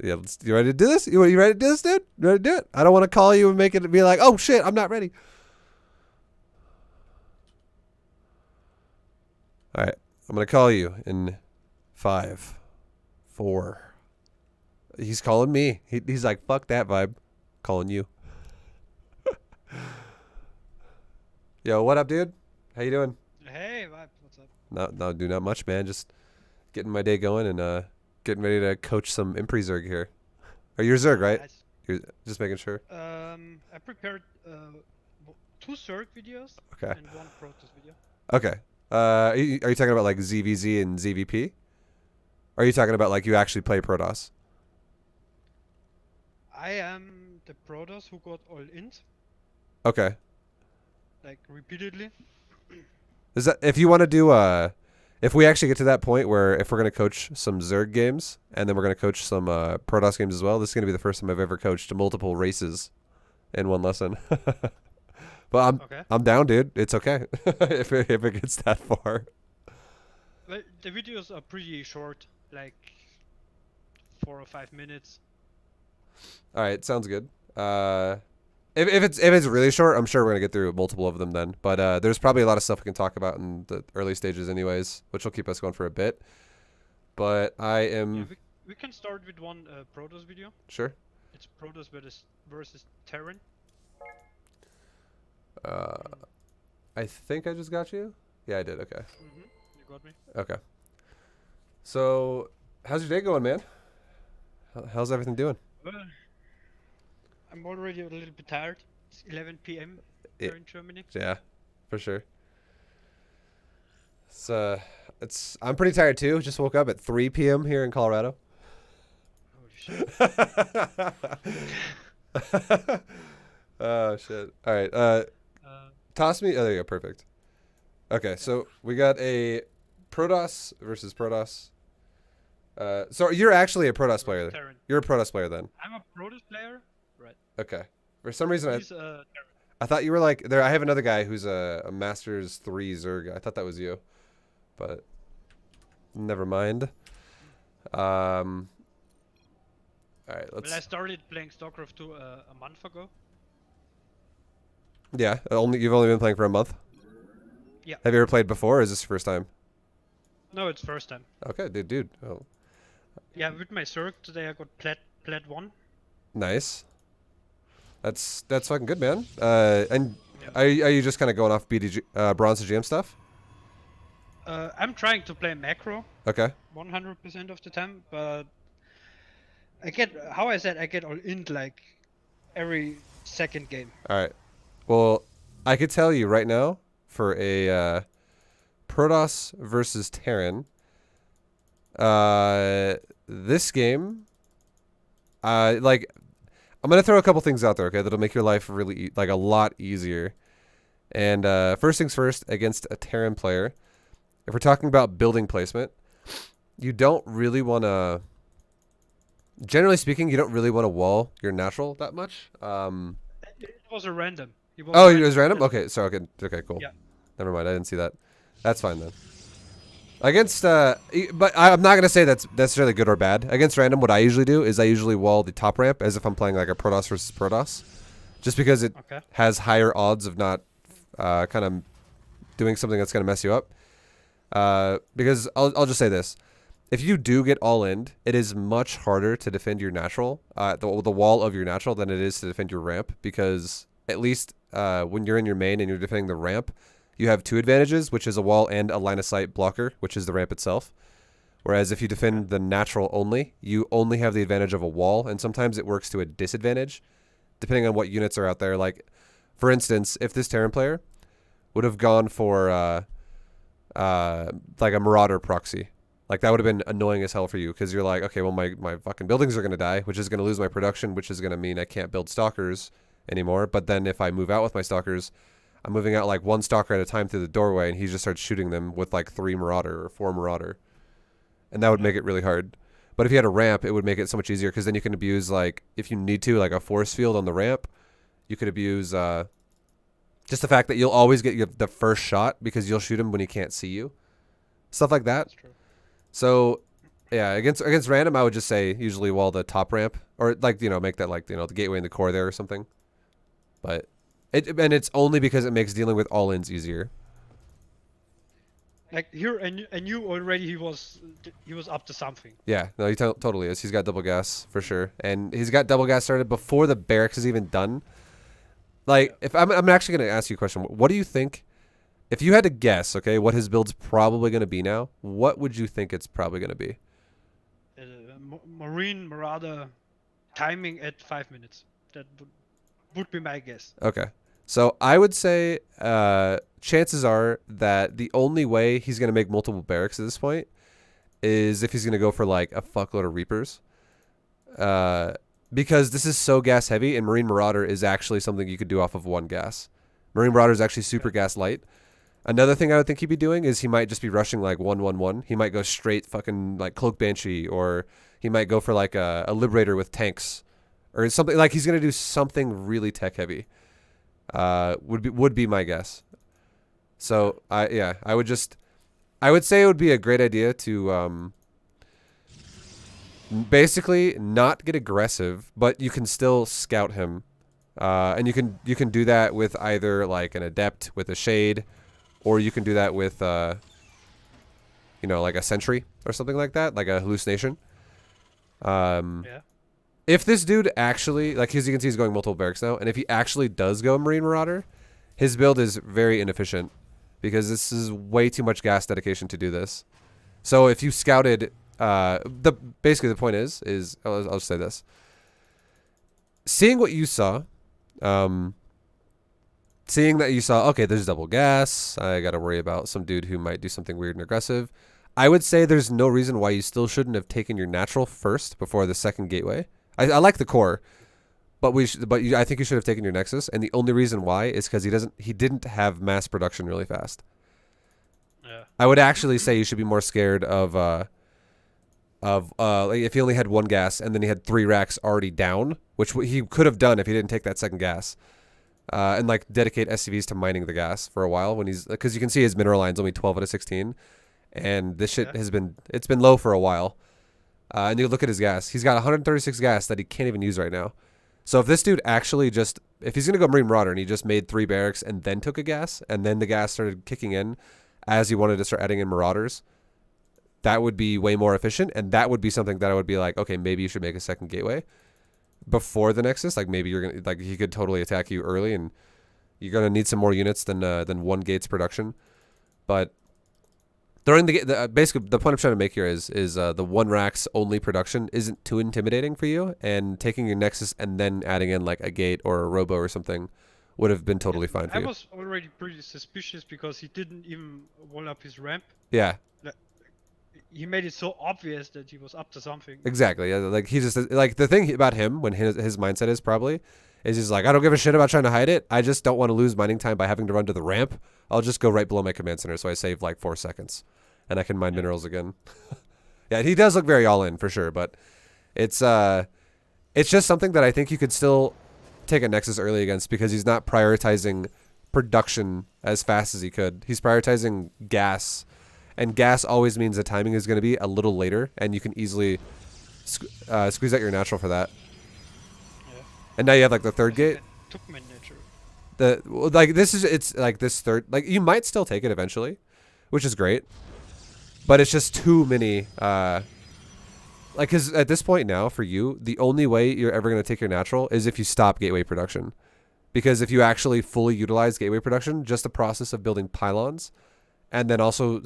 Yeah, you ready to do this? You ready to do this, dude? You ready to do it? I don't want to call you and make it be like, oh shit, I'm not ready. All right, I'm gonna call you in 5, 4. He's calling me. He's like, fuck that vibe. Calling you. Yo, what up, dude? How you doing? Hey, Vibe, what's up? No, do not much, man. Just getting my day going and getting ready to coach some Impre Zerg here. Are you a Zerg, Oh, right? nice. You're just making sure. I prepared two Zerg videos Okay. and one Protoss video. Okay. Are you talking about like ZVZ and ZVP? Or are you talking about like you actually play Protoss? I am the Protoss who got all int, Okay. like repeatedly. Is that if you want to do if we actually get to that point where if we're gonna coach some Zerg games and then we're gonna coach some Protoss games as well, this is gonna be the first time I've ever coached multiple races in one lesson. But Okay. I'm down, dude. It's okay if it gets that far. Well, the videos are pretty short, like 4 or 5 minutes. All right, sounds good. If it's really short, I'm sure we're gonna get through multiple of them then. But there's probably a lot of stuff we can talk about in the early stages, anyways, which will keep us going for a bit. But I Yeah, am we can start with one Protoss video. sure. It's Protoss versus Terran. Uh, I think I just got you. Yeah, I did. Okay. You got me. Okay. So, how's your day going, man? How's everything doing? Well, I'm already a little bit tired. It's 11 p.m. Yeah, here in Germany. yeah, for sure. It's I'm pretty tired too. Just woke up at 3 p.m. here in Colorado. Holy shit. Oh shit. All right. Uh, Toss me. Oh, there you go. Perfect. Okay, so we got a Protoss versus Protoss. So you're actually a Protoss versus player. Terran. You're a Protoss player then. I'm a Protoss player. Right. Okay. For some reason, He's I thought you were like there. I have another guy who's a Masters 3 Zerg. I thought that was you, but never mind. Um. All right. Well, I Let's. started playing StarCraft 2 a month ago. Yeah. You've only been playing for a month. Yeah. Have you ever played before? Or is this your first time? No, it's first time. Okay, dude. Oh, Yeah, with my Zerg today I got plat 1. nice. That's fucking good, man. And Yeah. are you just kind of going off BDG bronze to GM stuff? I'm trying to play macro Okay. 100% of the time, but I get, how I said, I get all in like every second game. All right. Well, I could tell you right now for a Protoss versus Terran. This game, like I'm gonna throw a couple things out there, okay? That'll make your life really like a lot easier. And first things first, against a Terran player, if we're talking about building placement, you don't really want to. Generally speaking, you don't really want to wall your natural that much. It was a random. It was Oh, it was random. random. Okay, so okay, cool. Yeah. Never mind, I didn't see that. That's fine then. Against, but I'm not gonna say that's necessarily good or bad. Against random, what I usually do is I usually wall the top ramp as if I'm playing like a Protoss versus Protoss, just because it Okay. has higher odds of not kind of doing something that's gonna mess you up. Because I'll just say this: if you do get all in, it is much harder to defend your natural, the wall of your natural, than it is to defend your ramp. Because at least when you're in your main and you're defending the ramp, you have two advantages, which is a wall and a line of sight blocker, which is the ramp itself. Whereas if you defend the natural only, you only have the advantage of a wall, and sometimes it works to a disadvantage, depending on what units are out there. Like, for instance, if this Terran player would have gone for like a Marauder proxy, like that would have been annoying as hell for you, because you're like, okay, well my fucking buildings are gonna die, which is gonna lose my production, which is gonna mean I can't build stalkers anymore. But then if I move out with my stalkers, I'm moving out like one stalker at a time through the doorway, and he just starts shooting them with like 3 Marauder or 4 Marauder, and that would make it really hard. But if you had a ramp, it would make it so much easier, because then you can abuse, like, if you need to, like a force field on the ramp. You could abuse just the fact that you'll always get the first shot because you'll shoot him when he can't see you, stuff like that. That's true. So Yeah, against random, I would just say usually wall the top ramp, or like make that like the gateway in the core there or something. But it's only because it makes dealing with all ins easier. Like here, I knew already he was up to something. Yeah, no, he totally is. He's got double gas for sure, and he's got double gas started before the barracks is even done. Like, if I'm actually gonna ask you a question. What do you think? If you had to guess, okay, what his build's probably gonna be now, what would you think it's probably gonna be? Marine Marauder timing at 5 minutes. That would be my guess. Okay. So I would say chances are that the only way he's going to make multiple barracks at this point is if he's going to go for like a fuckload of Reapers. Because this is so gas heavy, and Marine Marauder is actually something you could do off of one gas. Marine Marauder is actually super gas light. Another thing I would think he'd be doing is he might just be rushing like 1-1-1. He might go straight fucking like Cloak Banshee, or he might go for like a Liberator with tanks. Or something like he's going to do something really tech heavy. Would be my guess. So I would say it would be a great idea to basically not get aggressive, but you can still scout him, and you can do that with either like an adept with a shade, or you can do that with like a sentry or something like that, like a hallucination. Yeah. If this dude actually, like, as you can see, he's going multiple barracks now, and if he actually does go Marine Marauder, his build is very inefficient because this is way too much gas dedication to do this. So if you scouted, basically the point is I'll just say this: seeing what you saw, seeing that you saw, okay, there's double gas, I got to worry about some dude who might do something weird and aggressive. I would say there's no reason why you still shouldn't have taken your natural first before the second gateway. I like the core, but I think you should have taken your Nexus, and the only reason why is because he didn't have mass production really fast. Yeah. I would actually say you should be more scared of like if he only had one gas and then he had 3 racks already down, which he could have done if he didn't take that second gas, and like dedicate SCVs to mining the gas for a while because you can see his mineral line's only 12 out of 16, and this shit has been low for a while. And you look at his gas. He's got 136 gas that he can't even use right now. So if this dude actually if he's going to go Marine Marauder and he just made 3 barracks and then took a gas, and then the gas started kicking in as he wanted to start adding in Marauders, that would be way more efficient. And that would be something that I would be like, okay, maybe you should make a second gateway before the Nexus. Like maybe you're going to, like, he could totally attack you early and you're going to need some more units than 1 gate's production. But during basically the point I'm trying to make here is the 1 racks only production isn't too intimidating for you, and taking your Nexus and then adding in like a gate or a robo or something would have been totally fine for you. I was already pretty suspicious because he didn't even wall up his ramp. Yeah. He made it so obvious that he was up to something. Exactly. Yeah, like he just like the thing about him when his mindset is probably is he's like, I don't give a shit about trying to hide it. I just don't want to lose mining time by having to run to the ramp. I'll just go right below my command center, so I save like 4 seconds. And I can mine minerals again. Yeah, he does look very all in for sure, but it's just something that I think you could still take a Nexus early against because he's not prioritizing production as fast as he could. He's prioritizing gas, and gas always means the timing is going to be a little later, and you can easily squeeze out your natural for that. Yeah. And now you have like the 3rd gate. Took my natural. It's like this 3rd, like you might still take it eventually, which is great. But it's just too many, because at this point now, for you, the only way you're ever going to take your natural is if you stop gateway production. Because if you actually fully utilize gateway production, just the process of building pylons, and then also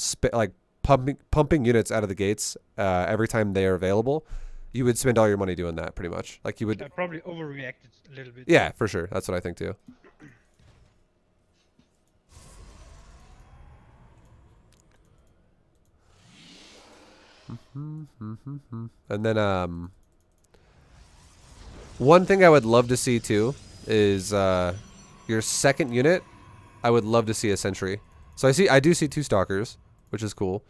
pumping units out of the gates every time they are available, you would spend all your money doing that pretty much. Like you would. I probably overreacted a little bit. Yeah, for sure. That's what I think too. And then one thing I would love to see too is your second unit. I would love to see a sentry. So I do see 2 stalkers, which is cool.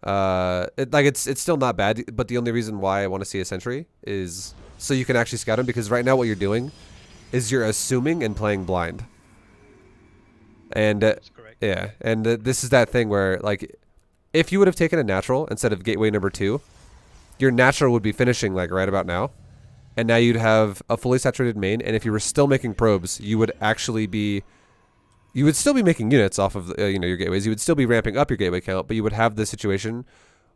It's still not bad, but the only reason why I want to see a sentry is so you can actually scout him, because right now what you're doing is you're assuming and playing blind. And That's correct. yeah, and this is that thing where like if you would have taken a natural instead of gateway number 2, your natural would be finishing like right about now. And now you'd have a fully saturated main. And if you were still making probes, you would actually be... You would still be making units off of your gateways. You would still be ramping up your gateway count, but you would have the situation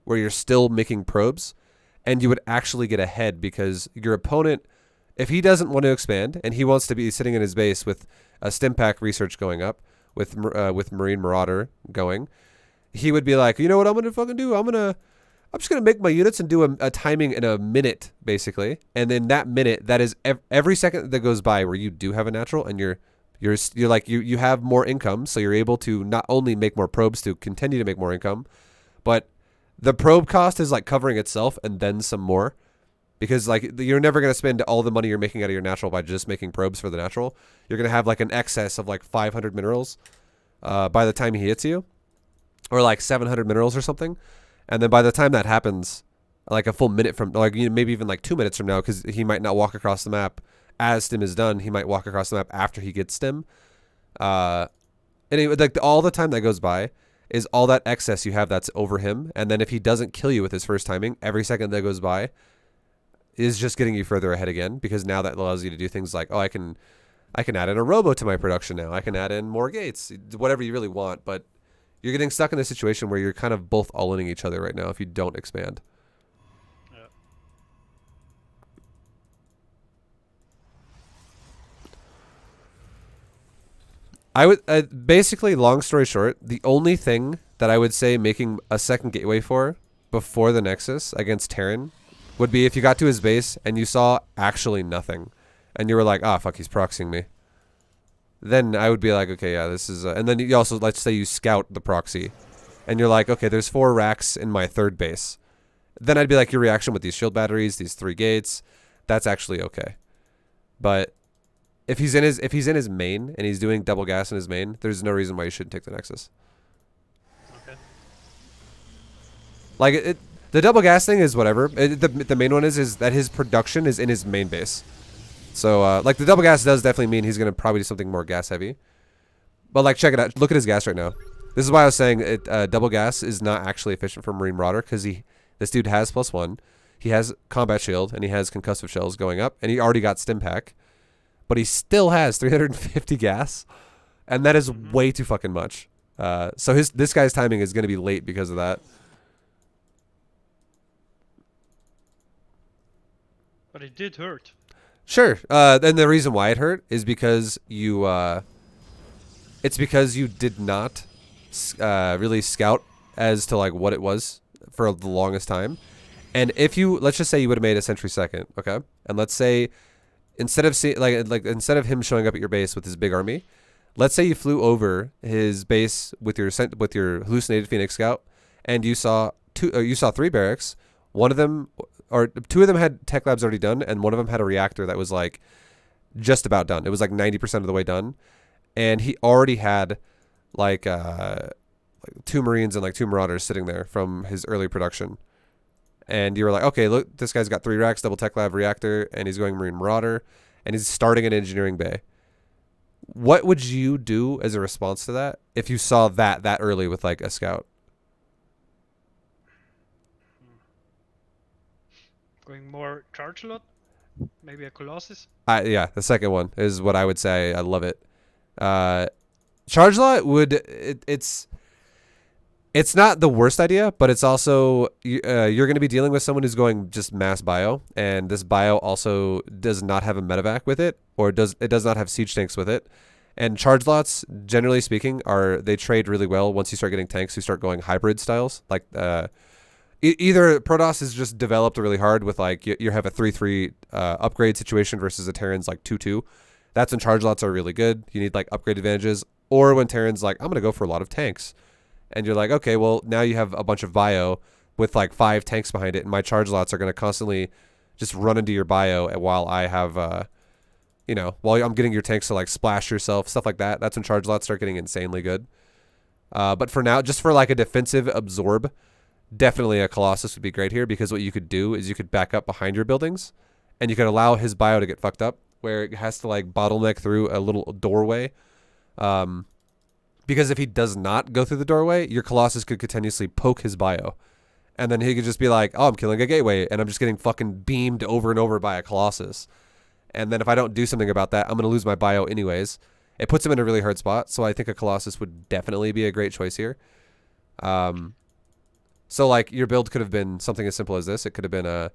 where you're still making probes, and you would actually get ahead because your opponent, if he doesn't want to expand and he wants to be sitting in his base with a stim pack research going up, with Marine Marauder going, he would be like, you know what I'm gonna fucking do? I'm just gonna make my units and do a timing in a minute basically, and then that minute, that is every second that goes by where you do have a natural and you're like you have more income, so you're able to not only make more probes to continue to make more income, but the probe cost is like covering itself and then some more, because like you're never going to spend all the money you're making out of your natural by just making probes for the natural. You're going to have like an excess of like 500 minerals by the time he hits you, or like 700 minerals or something. And then by the time that happens, like a full minute from, like maybe even like 2 minutes from now, because he might not walk across the map as stim is done, he might walk across the map after he gets stim. Anyway, like all the time that goes by is all that excess you have that's over him. And then if he doesn't kill you with his first timing, every second that goes by is just getting you further ahead again, because now that allows you to do things like, oh, I can add in a robo to my production now. I can add in more gates, whatever you really want. But you're getting stuck in a situation where you're kind of both all-inning each other right now if you don't expand. Yeah. I would basically, long story short, the only thing that I would say making a second gateway for before the Nexus against Terran would be if you got to his base and you saw actually nothing, and you were like, ah, fuck, he's proxying me. Then I would be like, okay, yeah, this is... and then you also, let's say you scout the proxy, and you're like, okay, there's 4 racks in my third base. Then I'd be like, your reaction with these shield batteries, these 3 gates, that's actually okay. But if he's in his main and he's doing double gas in his main, there's no reason why you shouldn't take the Nexus. Okay. Like the double gas thing is whatever. The main one is that his production is in his main base. So like the double gas does definitely mean he's gonna probably do something more gas heavy. But like check it out. Look at his gas right now. This is why I was saying double gas is not actually efficient for Marine Marauder, because this dude has +1, he has combat shield, and he has concussive shells going up, and he already got stim pack. But he still has 350 gas, and that is way too fucking much. So this guy's timing is going to be late because of that. But it did hurt. Sure. Then the reason why it hurt is because you did not really scout as to like what it was for the longest time. And if let's just say you would have made a sentry second, okay? And let's say instead of him showing up at your base with his big army, let's say you flew over his base with your hallucinated Phoenix Scout, and you saw 3 barracks. One of them, or 2 of them, had tech labs already done, and one of them had a reactor that was like just about done. It was like 90% of the way done, and he already had like 2 Marines and like 2 Marauders sitting there from his early production. And you were like, okay, look, this guy's got 3 racks, double tech lab reactor, and he's going Marine Marauder, and he's starting an engineering bay. What would you do as a response to that if you saw that early with like a scout? Going more charge lot? Maybe a Colossus? Yeah, the second one is what I would say. I love it. Charge lot it's not the worst idea, but it's also you're going to be dealing with someone who's going just mass bio, and this bio also does not have a medevac with it, or it does not have siege tanks with it. And charge lots, generally speaking, they trade really well once you start getting tanks who start going hybrid styles. Like either Protoss is just developed really hard with like you have a 3-3 upgrade situation versus a Terran's like 2-2. That's when charge lots are really good. You need like upgrade advantages, or when Terran's like, I'm going to go for a lot of tanks. And you're like, okay, well, now you have a bunch of bio with like 5 tanks behind it, and my charge lots are going to constantly just run into your bio while I have, while I'm getting your tanks to like splash yourself, stuff like that. That's when charge lots start getting insanely good. But for now, just for like a defensive absorb, definitely a Colossus would be great here, because what you could do is you could back up behind your buildings, and you could allow his bio to get fucked up, where it has to like bottleneck through a little doorway. Because if he does not go through the doorway, your Colossus could continuously poke his bio. And then he could just be like, oh, I'm killing a gateway, and I'm just getting fucking beamed over and over by a Colossus. And then if I don't do something about that, I'm going to lose my bio anyways. It puts him in a really hard spot, so I think a Colossus would definitely be a great choice here. So, like, your build could have been something as simple as this. It could have been a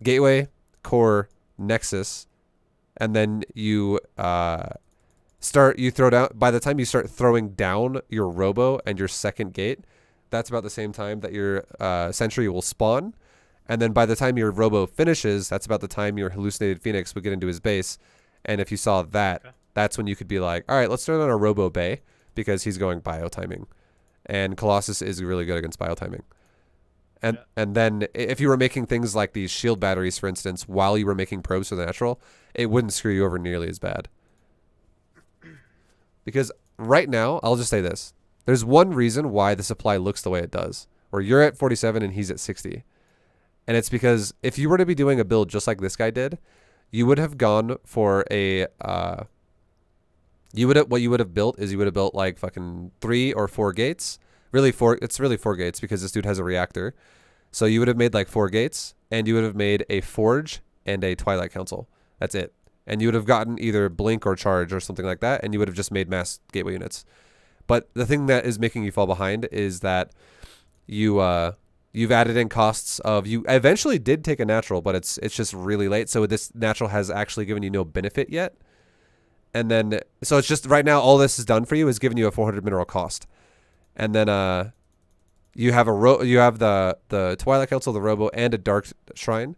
gateway, core, nexus, and then you throw down. By the time you start throwing down your robo and your second gate, that's about the same time that your sentry will spawn. And then by the time your robo finishes, that's about the time your hallucinated phoenix would get into his base. And if you saw that, that's when you could be like, all right, let's throw down a robo bay because he's going bio timing. And Colossus is really good against bio timing. And then if you were making things like these shield batteries, for instance, while you were making probes for the natural, it wouldn't screw you over nearly as bad. Because right now, I'll just say this. There's one reason why the supply looks the way it does, where you're at 47 and he's at 60. And it's because if you were to be doing a build just like this guy did, you would have gone for a what you would have built is you would have built like fucking 3 or 4 gates. Really 4, it's really 4 gates because this dude has a reactor. So you would have made like 4 gates, and you would have made a forge and a Twilight Council. That's it. And you would have gotten either blink or charge or something like that, and you would have just made mass gateway units. But the thing that is making you fall behind is that you've added in costs of, you eventually did take a natural, but it's just really late. So this natural has actually given you no benefit yet. And then so it's just right now all this has done for you is giving you a 400 mineral cost. And then you have the Twilight Council, the Robo, and a Dark Shrine.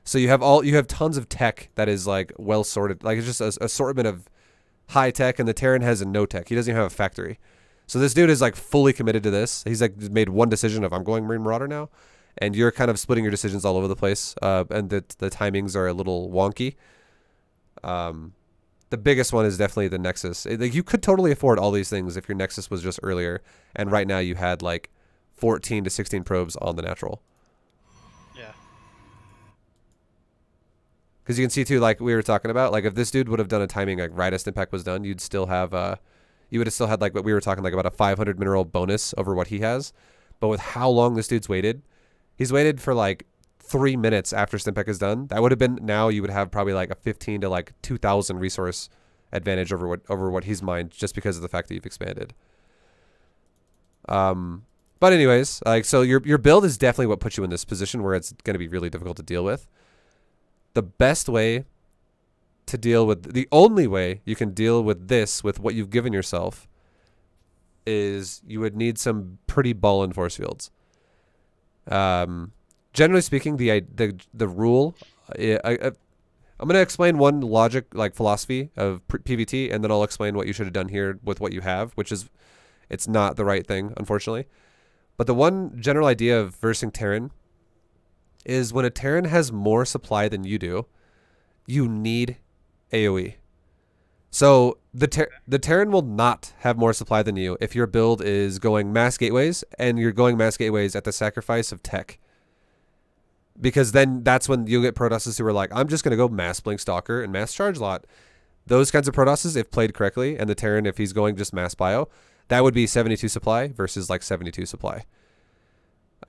So you have tons of tech that is like well sorted. Like it's just a assortment of high tech, and the Terran has a no tech. He doesn't even have a factory. So this dude is like fully committed to this. He's like made one decision of I'm going Marine Marauder now, and you're kind of splitting your decisions all over the place. And the timings are a little wonky. The biggest one is definitely the Nexus. Like you could totally afford all these things if your Nexus was just earlier, and right now you had like 14 to 16 probes on the natural. Yeah. Because you can see too, like we were talking about, like if this dude would have done a timing like right as Impact was done, you'd still have you would have still had like what we were talking like about a 500 mineral bonus over what he has. But with how long this dude's waited, he's waited for like 3 minutes after Stimpec is done. That would have been, now you would have probably like a 15 to like 2,000 resource advantage over what he's mined, just because of the fact that you've expanded. But anyways, like so your build is definitely what puts you in this position where it's going to be really difficult to deal with. The best way to deal with, the only way you can deal with this, with what you've given yourself, is you would need some pretty ballin' force fields. Generally speaking, the rule, I'm gonna explain one logic, like philosophy of PvT, and then I'll explain what you should have done here with what you have, which is, it's not the right thing, unfortunately. But the one general idea of versing Terran is when a Terran has more supply than you do, you need AoE. So the Terran will not have more supply than you if your build is going mass gateways, and you're going mass gateways at the sacrifice of tech. Because then that's when you'll get Protosses who are like, I'm just going to go mass Blink Stalker and mass Charge Lot. Those kinds of Protosses, if played correctly, and the Terran, if he's going just mass bio, that would be 72 supply versus like 72 supply.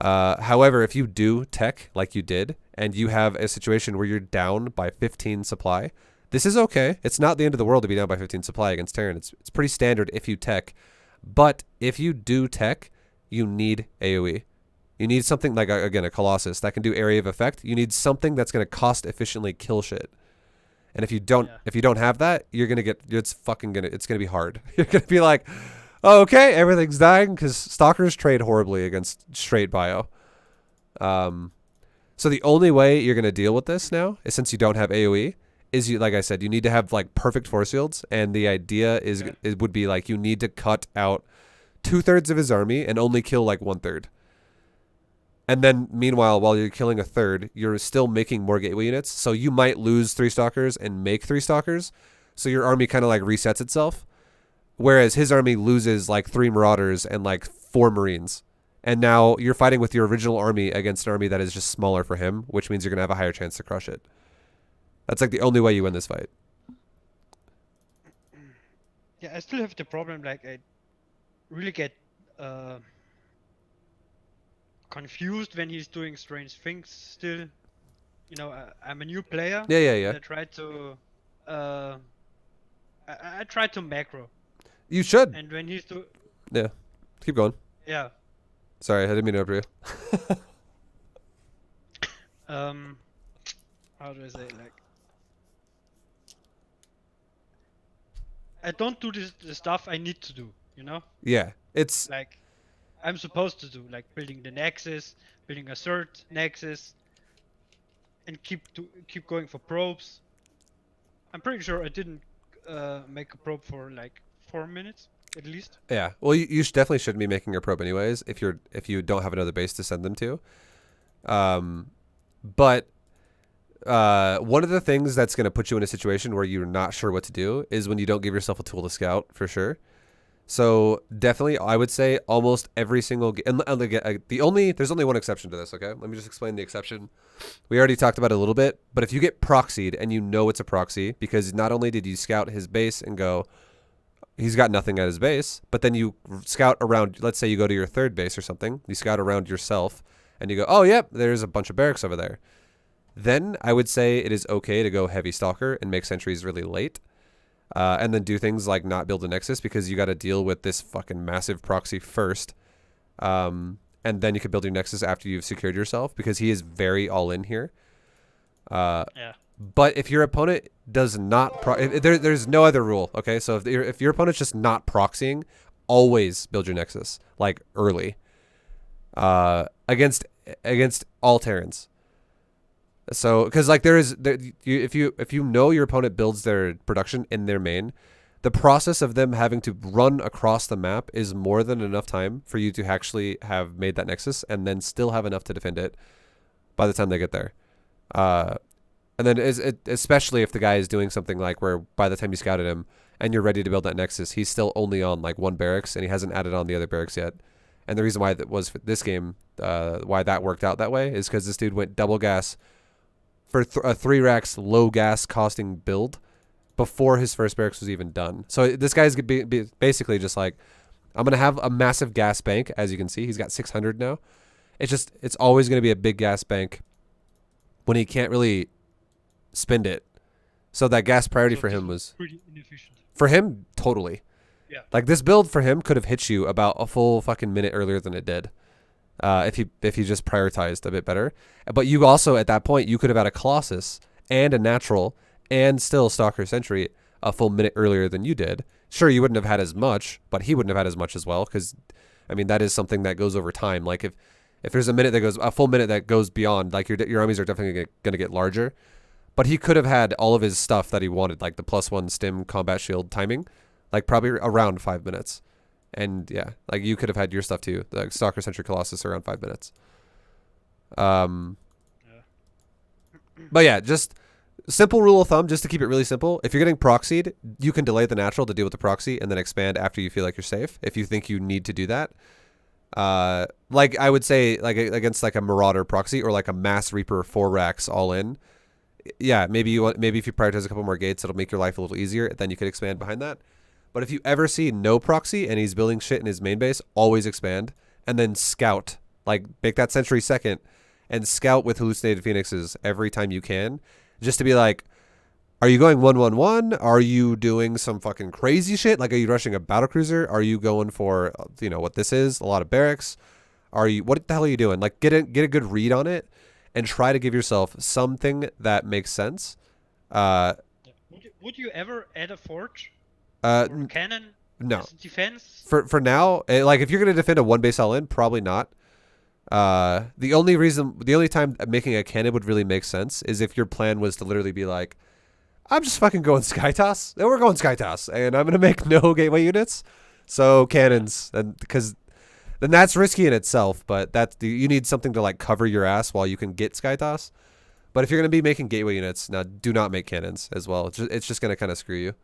However, if you do tech like you did, and you have a situation where you're down by 15 supply, this is okay. It's not the end of the world to be down by 15 supply against Terran. It's pretty standard if you tech. But if you do tech, you need AoE. You need something like, again, a Colossus that can do area of effect. You need something that's going to cost efficiently kill shit. And if you don't have that, you're going to get, it's going to be hard. You're going to be like, oh, okay, everything's dying, because Stalkers trade horribly against straight bio. So the only way you're going to deal with this now is, since you don't have AoE, is, you, like I said, you need to have like perfect force fields. And the idea is, it would be like, you need to cut out 2/3 of his army and only kill like 1/3. And then, meanwhile, while you're killing 1/3, you're still making more gateway units. So you might lose 3 Stalkers and make 3 Stalkers. So your army kind of like resets itself. Whereas his army loses like 3 Marauders and like 4 Marines. And now you're fighting with your original army against an army that is just smaller for him, which means you're going to have a higher chance to crush it. That's like the only way you win this fight. Yeah, I still have the problem, like I really get confused when he's doing strange things still. You know, I'm a new player. Yeah. And I try to, I try to macro, You should. and when he's do, Yeah. Keep going. yeah, Sorry, I didn't mean to interrupt you. how do I say it? Like, I don't do the stuff I need to do. You know, Yeah. It's like I'm supposed to do, like building the nexus, building a third nexus, and keep going for probes. I'm pretty sure I didn't make a probe for like 4 minutes at least. yeah. Well, you definitely shouldn't be making your probe anyways if you don't have another base to send them to. But one of the things that's going to put you in a situation where you're not sure what to do is when you don't give yourself a tool to scout, for sure. So definitely, I would say almost every single and there's only one exception to this. Okay, let me just explain the exception. We already talked about it a little bit, but if you get proxied and you know it's a proxy because not only did you scout his base and go, he's got nothing at his base, but then you scout around. Let's say you go to your third base or something. You scout around yourself and you go, oh yep, there's a bunch of barracks over there. Then I would say it is okay to go heavy stalker and make sentries really late. And then do things like not build a nexus because you got to deal with this fucking massive proxy first. And then you can build your nexus after you've secured yourself because he is very all in here. Yeah. But if your opponent does not, there's no other rule. Okay, so if your opponent's just not proxying, always build your nexus like early. Against all Terrans. So, because like if you know your opponent builds their production in their main, the process of them having to run across the map is more than enough time for you to actually have made that nexus and then still have enough to defend it by the time they get there. And then especially if the guy is doing something like where by the time you scouted him and you're ready to build that nexus, he's still only on like one barracks and he hasn't added on the other barracks yet. And the reason why that was for this game, why that worked out that way is because this dude went double gas for a 3 racks low gas costing build before his first barracks was even done. So this guy's basically just like, I'm going to have a massive gas bank. As you can see, he's got 600 now. It's always going to be a big gas bank when he can't really spend it. So that gas priority for him was pretty inefficient. For him, totally. Yeah. Like this build for him could have hit you about a full fucking minute earlier than it did. If he just prioritized a bit better. But you also, at that point, you could have had a Colossus and a Natural and still Stalker Sentry a full minute earlier than you did. Sure, you wouldn't have had as much, but he wouldn't have had as much as well because, I mean, that is something that goes over time. Like if there's a full minute that goes beyond, like your armies are definitely going to get larger. But he could have had all of his stuff that he wanted, like the +1 stim combat shield timing, like probably around 5 minutes. And yeah, like you could have had your stuff too. The Stalker Sentry Colossus around 5 minutes. But yeah, just simple rule of thumb, just to keep it really simple. If you're getting proxied, you can delay the natural to deal with the proxy and then expand after you feel like you're safe. If you think you need to do that. Like I would say, like against like a Marauder proxy or like a Mass Reaper 4 racks all in. Yeah, maybe if you prioritize a couple more gates, it'll make your life a little easier. Then you could expand behind that. But if you ever see no proxy and he's building shit in his main base, always expand and then scout. Like make that sentry second and scout with hallucinated phoenixes every time you can, just to be like, are you going 1-1-1? Are you doing some fucking crazy shit? Like, are you rushing a battlecruiser? Are you going for, you know, what this is, a lot of barracks? What the hell are you doing? Like, get a good read on it and try to give yourself something that makes sense. Would you ever add a forge? Or cannon? No. As defense? For now, like if you're gonna defend a one base all in, probably not. The only time making a cannon would really make sense is if your plan was to literally be like, I'm just fucking going Sky Toss. We're going Sky Toss, and I'm gonna make no gateway units. So cannons, and because then that's risky in itself. But you need something to like cover your ass while you can get Sky Toss. But if you're gonna be making gateway units, now do not make cannons as well. It's just gonna kind of screw you.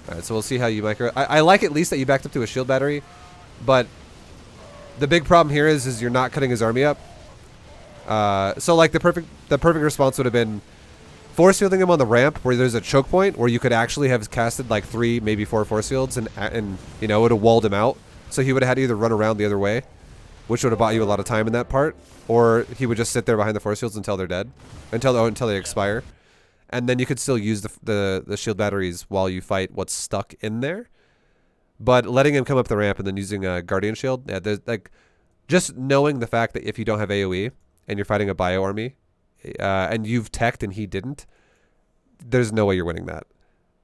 Alright, so we'll see how you micro. I like at least that you backed up to a shield battery, but the big problem here is you're not cutting his army up. So like the perfect response would have been force fielding him on the ramp where there's a choke point where you could actually have casted like 3, maybe 4 force fields and you know, it would have walled him out So he would have had to either run around the other way, which would have bought you a lot of time in that part, or he would just sit there behind the force fields until they're dead, until they expire, and then you could still use the shield batteries while you fight what's stuck in there. But letting him come up the ramp and then using a guardian shield, yeah, there's like just knowing the fact that if you don't have AOE and you're fighting a bio army, and you've teched and he didn't, there's no way you're winning that.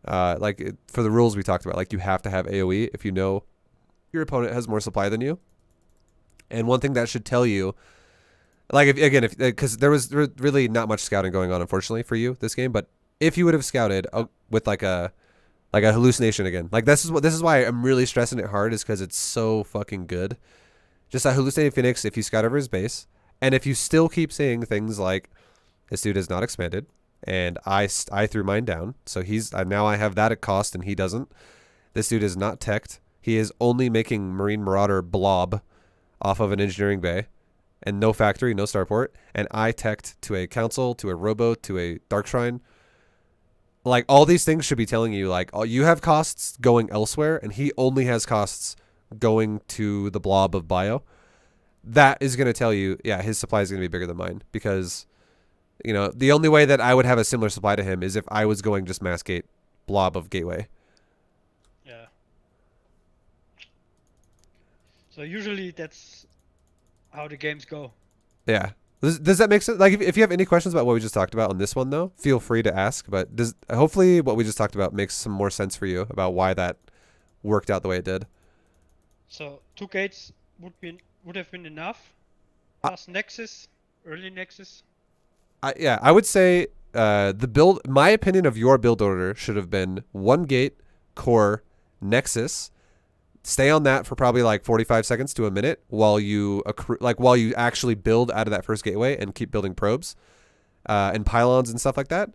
For the rules we talked about, like you have to have AOE if you know your opponent has more supply than you. And one thing that should tell you, like because there was really not much scouting going on, unfortunately for you this game. But if you would have scouted with like a hallucination again, like this is why I'm really stressing it hard, is because it's so fucking good. Just a hallucinating Phoenix, if you scout over his base, and if you still keep saying things like, this dude is not expanded, and I threw mine down, so he's now I have that at cost and he doesn't. This dude is not teched. He is only making Marine Marauder blob off of an engineering bay, and no factory, no starport, and I teched to a council, to a robo, to a dark shrine. Like, all these things should be telling you, like, you have costs going elsewhere, and he only has costs going to the blob of bio. That is going to tell you, yeah, his supply is going to be bigger than mine, because, you know, the only way that I would have a similar supply to him is if I was going just mass gate blob of gateway. Yeah. So usually that's how the games go. Yeah. Does that make sense? Like, if you have any questions about what we just talked about on this one, though, feel free to ask. But hopefully what we just talked about makes some more sense for you about why that worked out the way it did. So 2 gates would have been enough. Plus Nexus, early Nexus. I would say the build. My opinion of your build order should have been 1 gate, core, Nexus. Stay on that for probably like 45 seconds to a minute while you while you actually build out of that first gateway and keep building probes and pylons and stuff like that.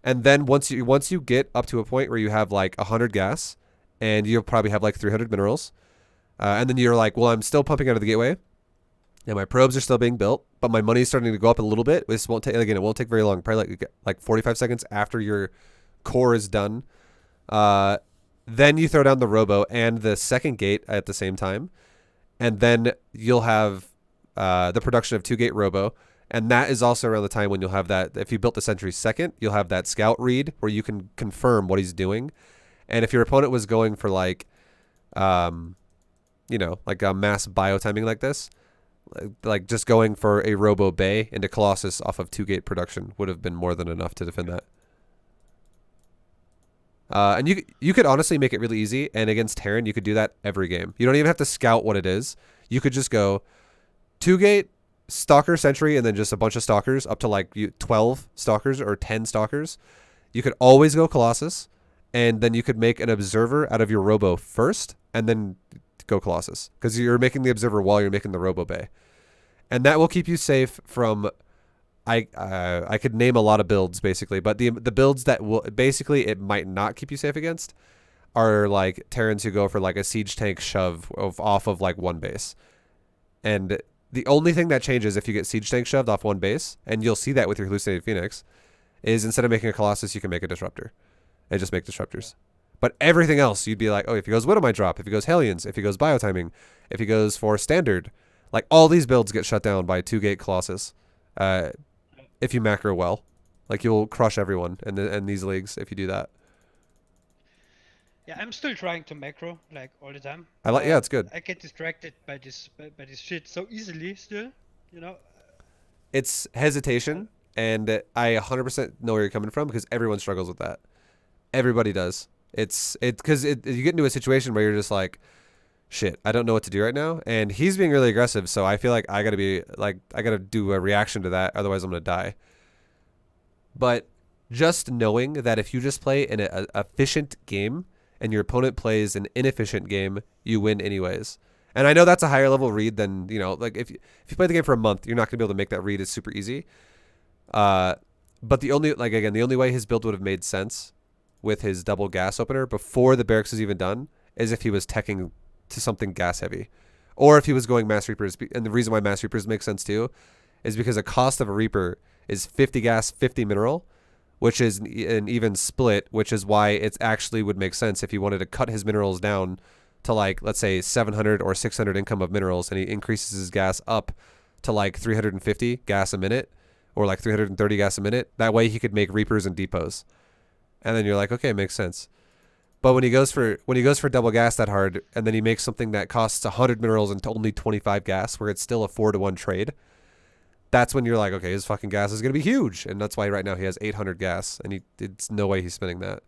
And then once you get up to a point where you have like 100 gas and you'll probably have like 300 minerals, and then you're like, well, I'm still pumping out of the gateway and my probes are still being built, but my money is starting to go up a little bit. This won't take, again, it won't take very long, probably like 45 seconds after your core is done. Then you throw down the robo and the second gate at the same time, and then you'll have the production of 2 gate robo, and that is also around the time when you'll have that. If you built the sentry second, you'll have that scout read where you can confirm what he's doing, and if your opponent was going for like, like a mass bio timing like this, like just going for a robo bay into Colossus off of 2 gate production would have been more than enough to defend that. And you could honestly make it really easy, and against Terran you could do that every game. You don't even have to scout what it is. You could just go 2 gate, stalker, sentry, and then just a bunch of stalkers up to like 12 stalkers or 10 stalkers. You could always go Colossus, and then you could make an observer out of your robo first and then go Colossus, because you're making the observer while you're making the robo bay, and that will keep you safe from. I could name a lot of builds basically, but the builds that will basically it might not keep you safe against are like Terrans who go for like a siege tank shove off of like 1 base. And the only thing that changes if you get siege tank shoved off 1 base, and you'll see that with your hallucinated Phoenix, is instead of making a Colossus, you can make a disruptor and just make disruptors. But everything else, you'd be like, oh, if he goes Widow might drop, if he goes Hellions, if he goes biotiming, if he goes for standard, like all these builds get shut down by 2 gate Colossus. If you macro well, like you'll crush everyone in these leagues if you do that. Yeah, I'm still trying to macro like all the time. Yeah, it's good. I get distracted by this shit so easily still, you know. It's hesitation, and I 100% know where you're coming from, because everyone struggles with that. Everybody does. It's because you get into a situation where you're just like, shit, I don't know what to do right now, and he's being really aggressive, so I feel like I gotta do a reaction to that, otherwise I'm gonna die. But just knowing that if you just play an efficient game and your opponent plays an inefficient game, you win anyways. And I know that's a higher level read than, like if you play the game for a month, you're not gonna be able to make that read. It's super easy. But the only way his build would have made sense with his double gas opener before the barracks was even done is if he was teching to something gas heavy, or if he was going mass reapers. And the reason why mass reapers make sense too is because the cost of a reaper is 50 gas, 50 mineral, which is an even split, which is why it actually would make sense if he wanted to cut his minerals down to like, let's say 700 or 600 income of minerals, and he increases his gas up to like 350 gas a minute or like 330 gas a minute. That way he could make reapers and depots. And then you're like, okay, it makes sense. But when he goes for double gas that hard, and then he makes something that costs 100 minerals and only 25 gas, where it's still a 4-to-1 trade, that's when you're like, okay, his fucking gas is going to be huge. And that's why right now he has 800 gas, and it's no way he's spending that.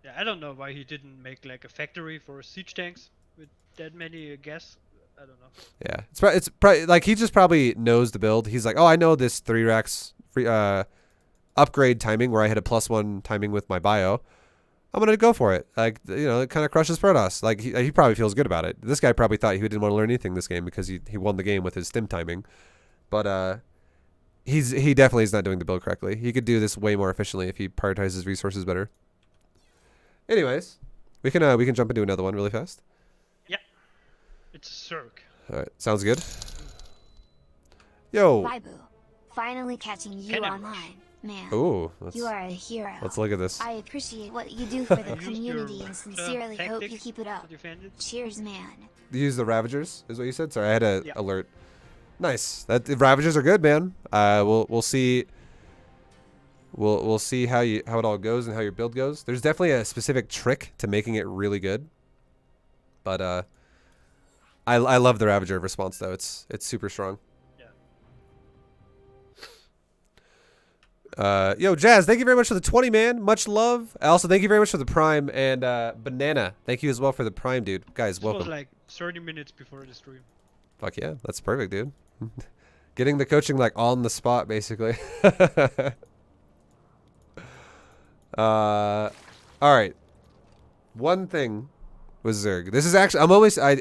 Yeah, I don't know why he didn't make like a factory for siege tanks with that many gas. I don't know. Yeah, it's probably like he just probably knows the build. He's like, oh, I know this 3 racks free, upgrade timing where I hit a +1 timing with my bio. I'm gonna go for it. Like, you know, it kind of crushes Protoss. Like he probably feels good about it. This guy probably thought he didn't want to learn anything this game because he won the game with his stim timing. But he definitely is not doing the build correctly. He could do this way more efficiently if he prioritizes resources better. Anyways, we can jump into another one really fast. Yeah, it's a Zerg. All right, sounds good. Yo. ViBE, finally catching you online, man. Ooh, You are a hero. Let's look at this. I appreciate what you do for the Used community your, and sincerely hope you tactics keep it up. to defend it. Cheers, man. You use the Ravagers, is what you said? Sorry, I had a Yeah. alert. Nice. That the Ravagers are good, man. We'll see. We'll see how it all goes and how your build goes. There's definitely a specific trick to making it really good. But I love the Ravager response though. It's super strong. Yeah. Yo, Jazz, thank you very much for the 20, man. Much love. Also, thank you very much for the Prime, and Banana, thank you as well for the Prime, dude. Guys, This welcome. was like 30 minutes before the stream. Fuck yeah, that's perfect, dude. Getting the coaching like on the spot, basically. All right. One thing was Zerg. This is actually,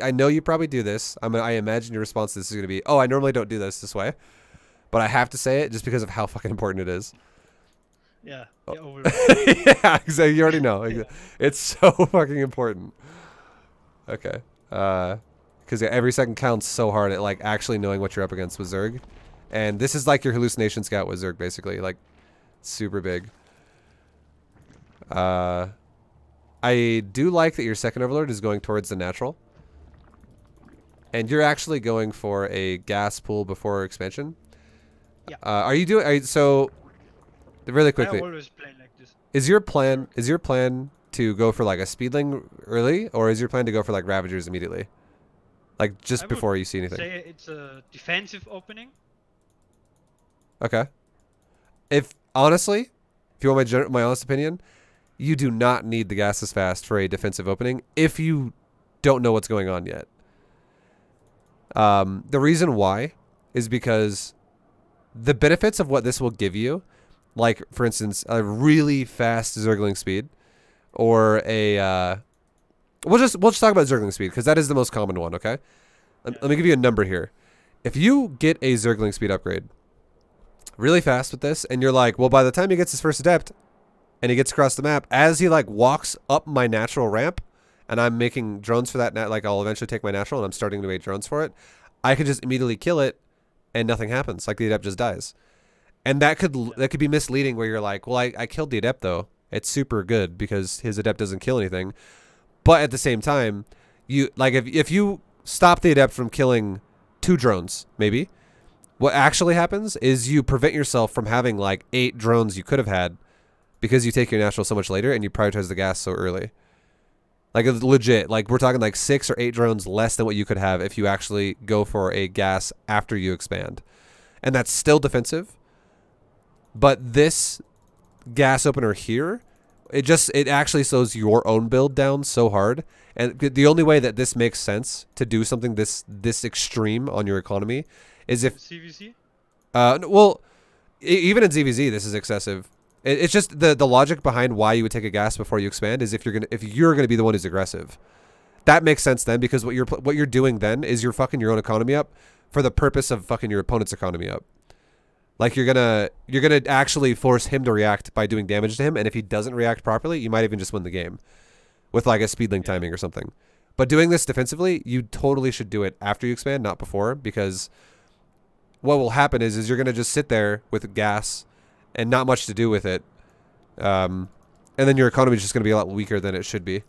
I know you probably do this. I imagine your response to this is going to be, oh, I normally don't do this way. But I have to say it just because of how fucking important it is. Yeah. Oh. Yeah, over. Yeah, exactly. You already know. Yeah. It's so fucking important. Okay. Because every second counts so hard at like actually knowing what you're up against with Zerg. And this is like your hallucination scout with Zerg, basically. Like, super big. I do like that your second overlord is going towards the natural. And you're actually going for a gas pool before expansion. Yeah. So really I quickly, always play like this. is your plan to go for like a speedling early, or is your plan to go for like Ravagers immediately? Like just I would before you see anything? Say it's a defensive opening. Okay. If honestly, if you want my honest opinion, you do not need the gas as fast for a defensive opening if you don't know what's going on yet. The reason why is because the benefits of what this will give you, like for instance, a really fast Zergling speed, or a we'll just talk about Zergling speed because that is the most common one. Okay, let me give you a number here. If you get a Zergling speed upgrade really fast with this, and you're like, well, by the time he gets his first adept and he gets across the map, as he like walks up my natural ramp, and I'm making drones for that, like I'll eventually take my natural and I'm starting to make drones for it, I could just immediately kill it and nothing happens. Like the adept just dies. And that could be misleading where you're like, well, I killed the adept though. It's super good because his adept doesn't kill anything. But at the same time, you like if you stop the adept from killing 2 drones, maybe, what actually happens is you prevent yourself from having like 8 drones you could have had because you take your natural so much later and you prioritize the gas so early. Like legit, like we're talking like 6 or 8 drones less than what you could have if you actually go for a gas after you expand. And that's still defensive. But this gas opener here, it actually slows your own build down so hard. And the only way that this makes sense to do something this extreme on your economy is if CVC? Well, even in ZVZ this is excessive. It's just the logic behind why you would take a gas before you expand is if you're gonna be the one who's aggressive. That makes sense then because what you're doing then is you're fucking your own economy up for the purpose of fucking your opponent's economy up. Like you're gonna actually force him to react by doing damage to him, and if he doesn't react properly, you might even just win the game with like a speedling timing or something. But doing this defensively, you totally should do it after you expand, not before, because what will happen is you're gonna just sit there with gas and not much to do with it, and then your economy is just gonna be a lot weaker than it should be.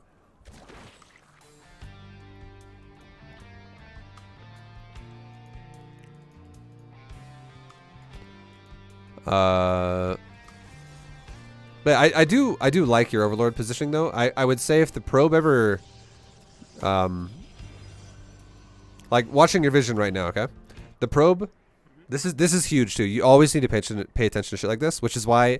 But I do like your Overlord positioning though. I would say if the probe ever, like watching your vision right now, okay, the probe, this is huge too. You always need to pay attention to shit like this, which is why.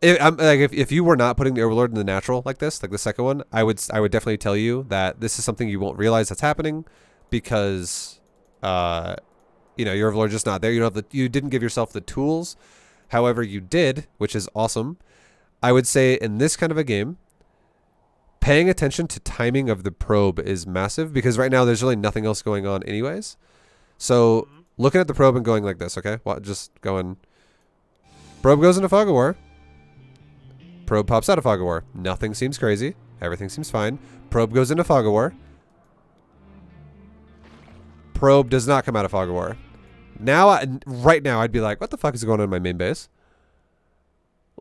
If you were not putting the Overlord in the natural like this, like the second one, I would definitely tell you that this is something you won't realize that's happening because, your Overlord's just not there. You didn't give yourself the tools. However, you did, which is awesome. I would say in this kind of a game, paying attention to timing of the probe is massive because right now there's really nothing else going on anyways. So looking at the probe and going like this, okay? Well, just going. Probe goes into Fog of War. Probe pops out of Fog of War. Nothing seems crazy. Everything seems fine. Probe goes into Fog of War. Probe does not come out of Fog of War. Now, right now, I'd be like, what the fuck is going on in my main base?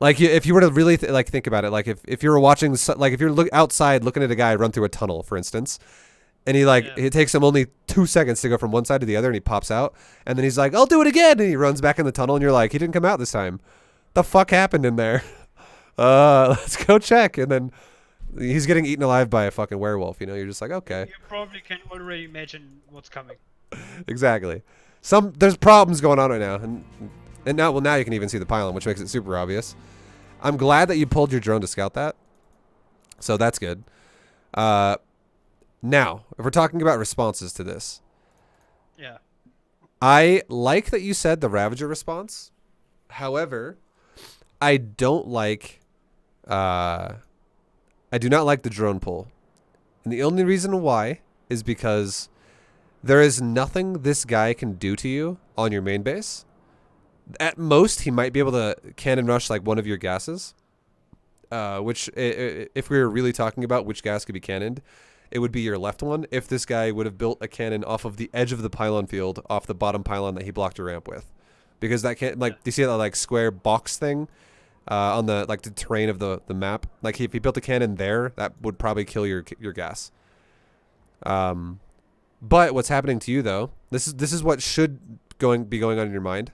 Like, if you were to really think about it, like if you were watching, like if you're outside looking at a guy run through a tunnel, for instance, and it takes him only 2 seconds to go from one side to the other, and he pops out, and then he's like, I'll do it again, and he runs back in the tunnel, and you're like, he didn't come out this time. The fuck happened in there? Let's go check. And then he's getting eaten alive by a fucking werewolf. You're just like, okay. You probably can already imagine what's coming. Exactly. There's problems going on right now, and now you can even see the pylon, which makes it super obvious. I'm glad that you pulled your drone to scout that, so that's good. Now, if we're talking about responses to this, yeah, I like that you said the Ravager response. However, I don't like. I do not like the drone pull. And the only reason why is because there is nothing this guy can do to you on your main base. At most, he might be able to cannon rush like one of your gases. Which, if we were really talking about which gas could be cannoned, it would be your left one if this guy would have built a cannon off of the edge of the pylon field, off the bottom pylon that he blocked your ramp with. Because that can't, do you see that like square box thing? On the the terrain of the map, like if he built a cannon there, that would probably kill your gas. But what's happening to you though? This is what should be going on in your mind.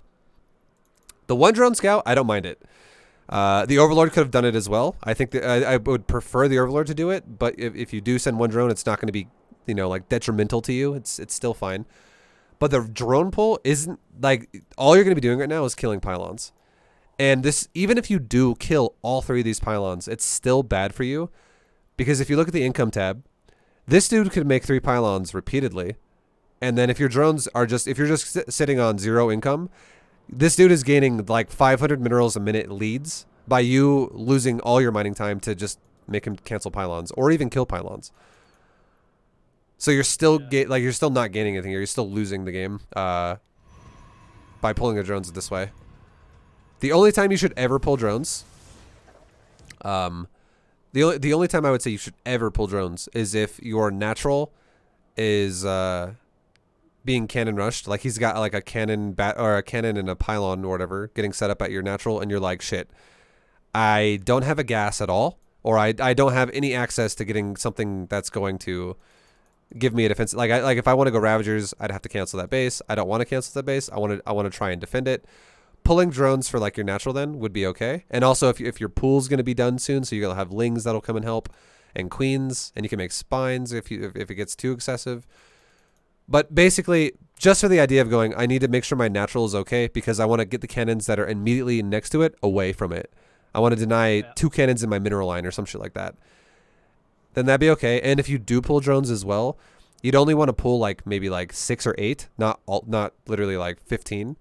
The one drone scout, I don't mind it. The Overlord could have done it as well. I think that I would prefer the Overlord to do it, but if you do send one drone, it's not going to be detrimental to you. It's still fine. But the drone pull isn't all you're going to be doing right now is killing pylons. And this, even if you do kill all 3 of these pylons, it's still bad for you. Because if you look at the income tab, this dude could make 3 pylons repeatedly. And then if your drones are if you're just sitting on 0 income, this dude is gaining 500 minerals a minute leads by you losing all your mining time to just make him cancel pylons or even kill pylons. So you're still you're still not gaining anything. You're still losing the game by pulling the drones this way. The only time you should ever pull drones, the only time I would say you should ever pull drones is if your natural is being cannon rushed. Like he's got a cannon or a cannon and a pylon or whatever getting set up at your natural, and you're like, shit, I don't have a gas at all, or I don't have any access to getting something that's going to give me a defense. Like if I want to go Ravagers, I'd have to cancel that base. I don't want to cancel that base. I want to try and defend it. Pulling drones for your natural then would be okay. And also if your pool's going to be done soon, so you're going to have lings that'll come and help, and queens, and you can make spines if it gets too excessive. But basically, just for the idea of going, I need to make sure my natural is okay because I want to get the cannons that are immediately next to it away from it. I want to deny 2 cannons in my mineral line or some shit like that. Then that'd be okay. And if you do pull drones as well, you'd only want to pull maybe 6 or 8, not literally 15.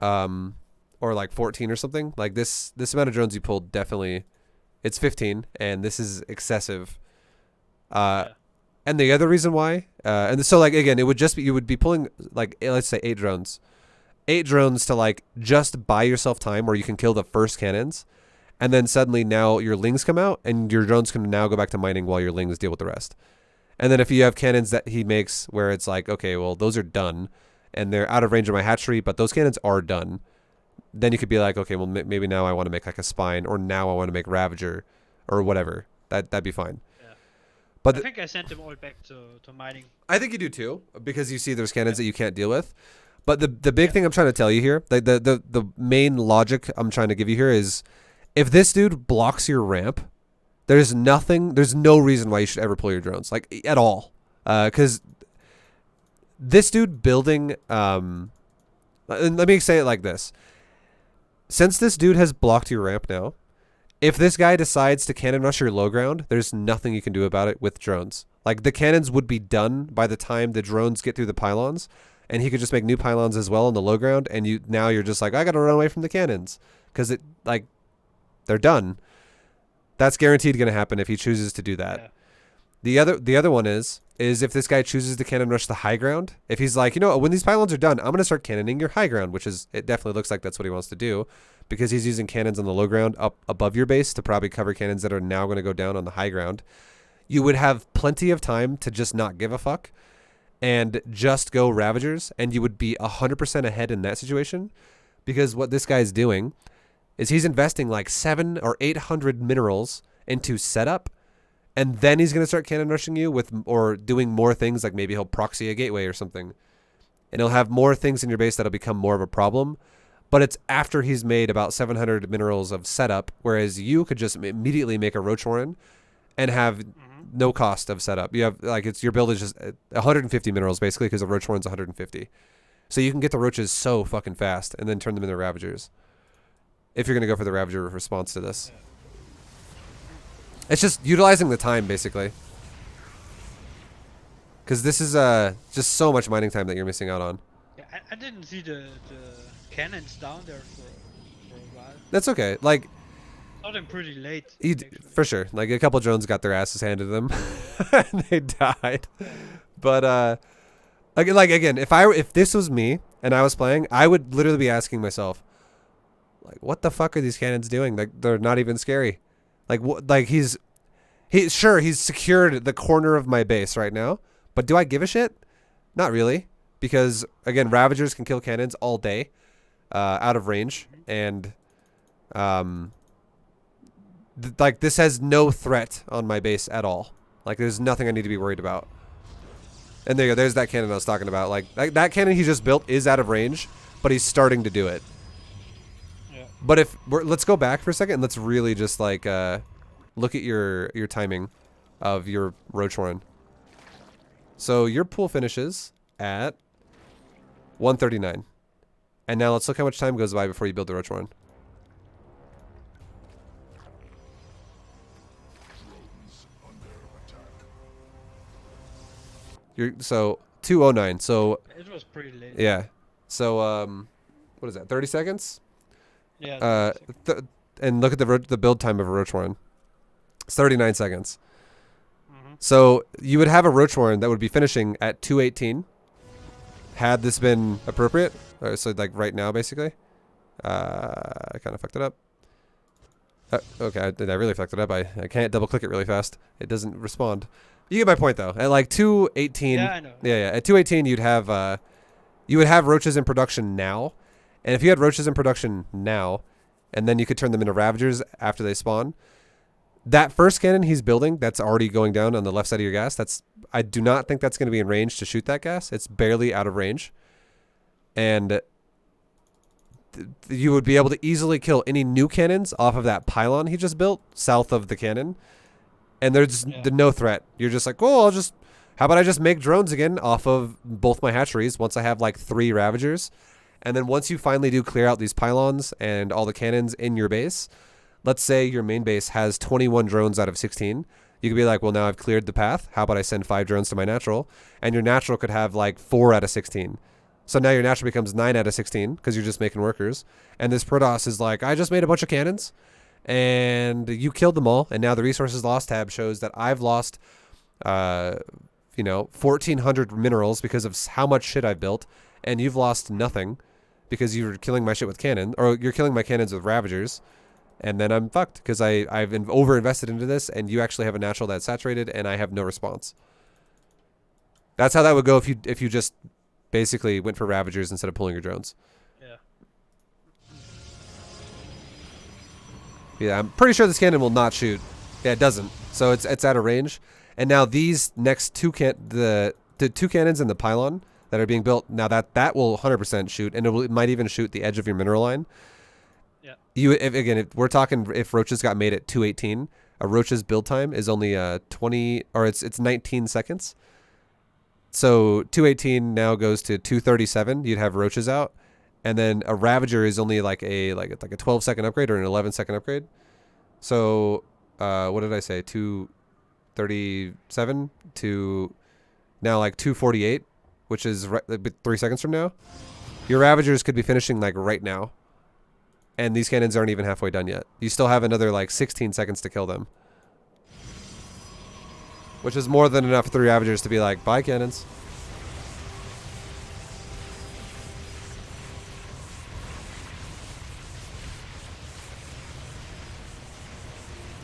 Or 14 or something. This amount of drones you pulled, definitely it's 15, and this is excessive. And the other reason why, and so again, it would just be, you would be pulling let's say 8 drones to just buy yourself time where you can kill the first cannons, and then suddenly now your lings come out and your drones can now go back to mining while your lings deal with the rest. And then if you have cannons that he makes where it's okay, well, those are done and they're out of range of my hatchery, but those cannons are done, then you could be okay, well, maybe now I want to make a spine, or now I want to make Ravager or whatever. That'd be fine. Yeah. But I think I sent them all back to mining. I think you do too, because you see there's cannons that you can't deal with. But the big thing I'm trying to tell you here, like the main logic I'm trying to give you here is, if this dude blocks your ramp, there's no reason why you should ever pull your drones, like at all. Because this dude building, and let me say it like this. Since this dude has blocked your ramp now, if this guy decides to cannon rush your low ground, there's nothing you can do about it with drones. Like, the cannons would be done by the time the drones get through the pylons, and he could just make new pylons as well on the low ground, and you're just like, I gotta run away from the cannons. Because they're done. That's guaranteed going to happen if he chooses to do that. Yeah. The other one is if this guy chooses to cannon rush the high ground, if he's like, you know, when these pylons are done, I'm going to start cannoning your high ground, it definitely looks like that's what he wants to do, because he's using cannons on the low ground up above your base to probably cover cannons that are now going to go down on the high ground. You would have plenty of time to just not give a fuck and just go Ravagers, and you would be 100% ahead in that situation, because what this guy's doing is he's investing like 700 or 800 minerals into setup, and then he's going to start cannon rushing you or doing more things, like maybe he'll proxy a gateway or something, and he'll have more things in your base that'll become more of a problem. But it's after he's made about 700 minerals of setup, whereas you could just immediately make a Roach Warren and have no cost of setup. You have your build is just 150 minerals basically, because the Roach Warren's 150. So you can get the roaches so fucking fast and then turn them into Ravagers. If you're going to go for the Ravager response to this. It's just utilizing the time, basically. Because this is just so much mining time that you're missing out on. Yeah, I didn't see the cannons down there for a while. That's okay. Like, I saw them pretty late. For sure. Like, a couple drones got their asses handed to them. And they died. But, again, if this was me and I was playing, I would literally be asking myself, like, what the fuck are these cannons doing? Like, they're not even scary. Like he's secured the corner of my base right now, but do I give a shit? Not really, because again, Ravagers can kill cannons all day, out of range, and this has no threat on my base at all. Like, there's nothing I need to be worried about. And there you go. There's that cannon I was talking about. Like that cannon he just built is out of range, but he's starting to do it. But let's go back for a second and let's really just look at your timing of your Roach Warren. So your pool finishes at 139. And now let's look how much time goes by before you build the Roach Warren. So 209. So it was pretty late. Yeah. So what is that? 30 seconds? Yeah. And look at the build time of a Roach Warren. It's 39 seconds. So you would have a Roach Warren that would be finishing at 218 had this been appropriate. So like right now, basically. I kind of fucked it up. Okay, I really fucked it up. I can't double click it really fast. It doesn't respond. You get my point though. At like 218. Yeah, I know. Yeah. At 218, you would have roaches in production now. And if you had roaches in production now, and then you could turn them into Ravagers after they spawn, that first cannon he's building that's already going down on the left side of your gas, I do not think that's going to be in range to shoot that gas. It's barely out of range. And you would be able to easily kill any new cannons off of that pylon he just built south of the cannon. And there's no threat. You're just like, oh, how about I just make drones again off of both my hatcheries once I have like 3 Ravagers. And then once you finally do clear out these pylons and all the cannons in your base, let's say your main base has 21 drones out of 16. You could be like, well, now I've cleared the path. How about I send 5 drones to my natural? And your natural could have like 4 out of 16. So now your natural becomes 9 out of 16 because you're just making workers. And this Protoss is like, I just made a bunch of cannons and you killed them all. And now the resources lost tab shows that I've lost, 1,400 minerals because of how much shit I've built. And you've lost nothing, because you're killing my shit with cannon, or you're killing my cannons with Ravagers, and then I'm fucked because I've over-invested into this, and you actually have a natural that's saturated, and I have no response. That's how that would go if you just basically went for Ravagers instead of pulling your drones. Yeah. Yeah, I'm pretty sure this cannon will not shoot. Yeah, it doesn't. So it's out of range. And now these next the 2 cannons in the pylon, that are being built now, that will 100% shoot, and it might even shoot the edge of your mineral line. Yeah. If we're talking, if roaches got made at 218, a roach's build time is only 20, or it's 19 seconds. So 218 now goes to 237. You'd have roaches out, and then a Ravager is only like a 12-second upgrade or an 11-second upgrade. So what did I say? 237 to now like 248, which is 3 seconds from now. Your Ravagers could be finishing like right now, and these cannons aren't even halfway done yet. You still have another like 16 seconds to kill them, which is more than enough for 3 Ravagers to be like, bye cannons.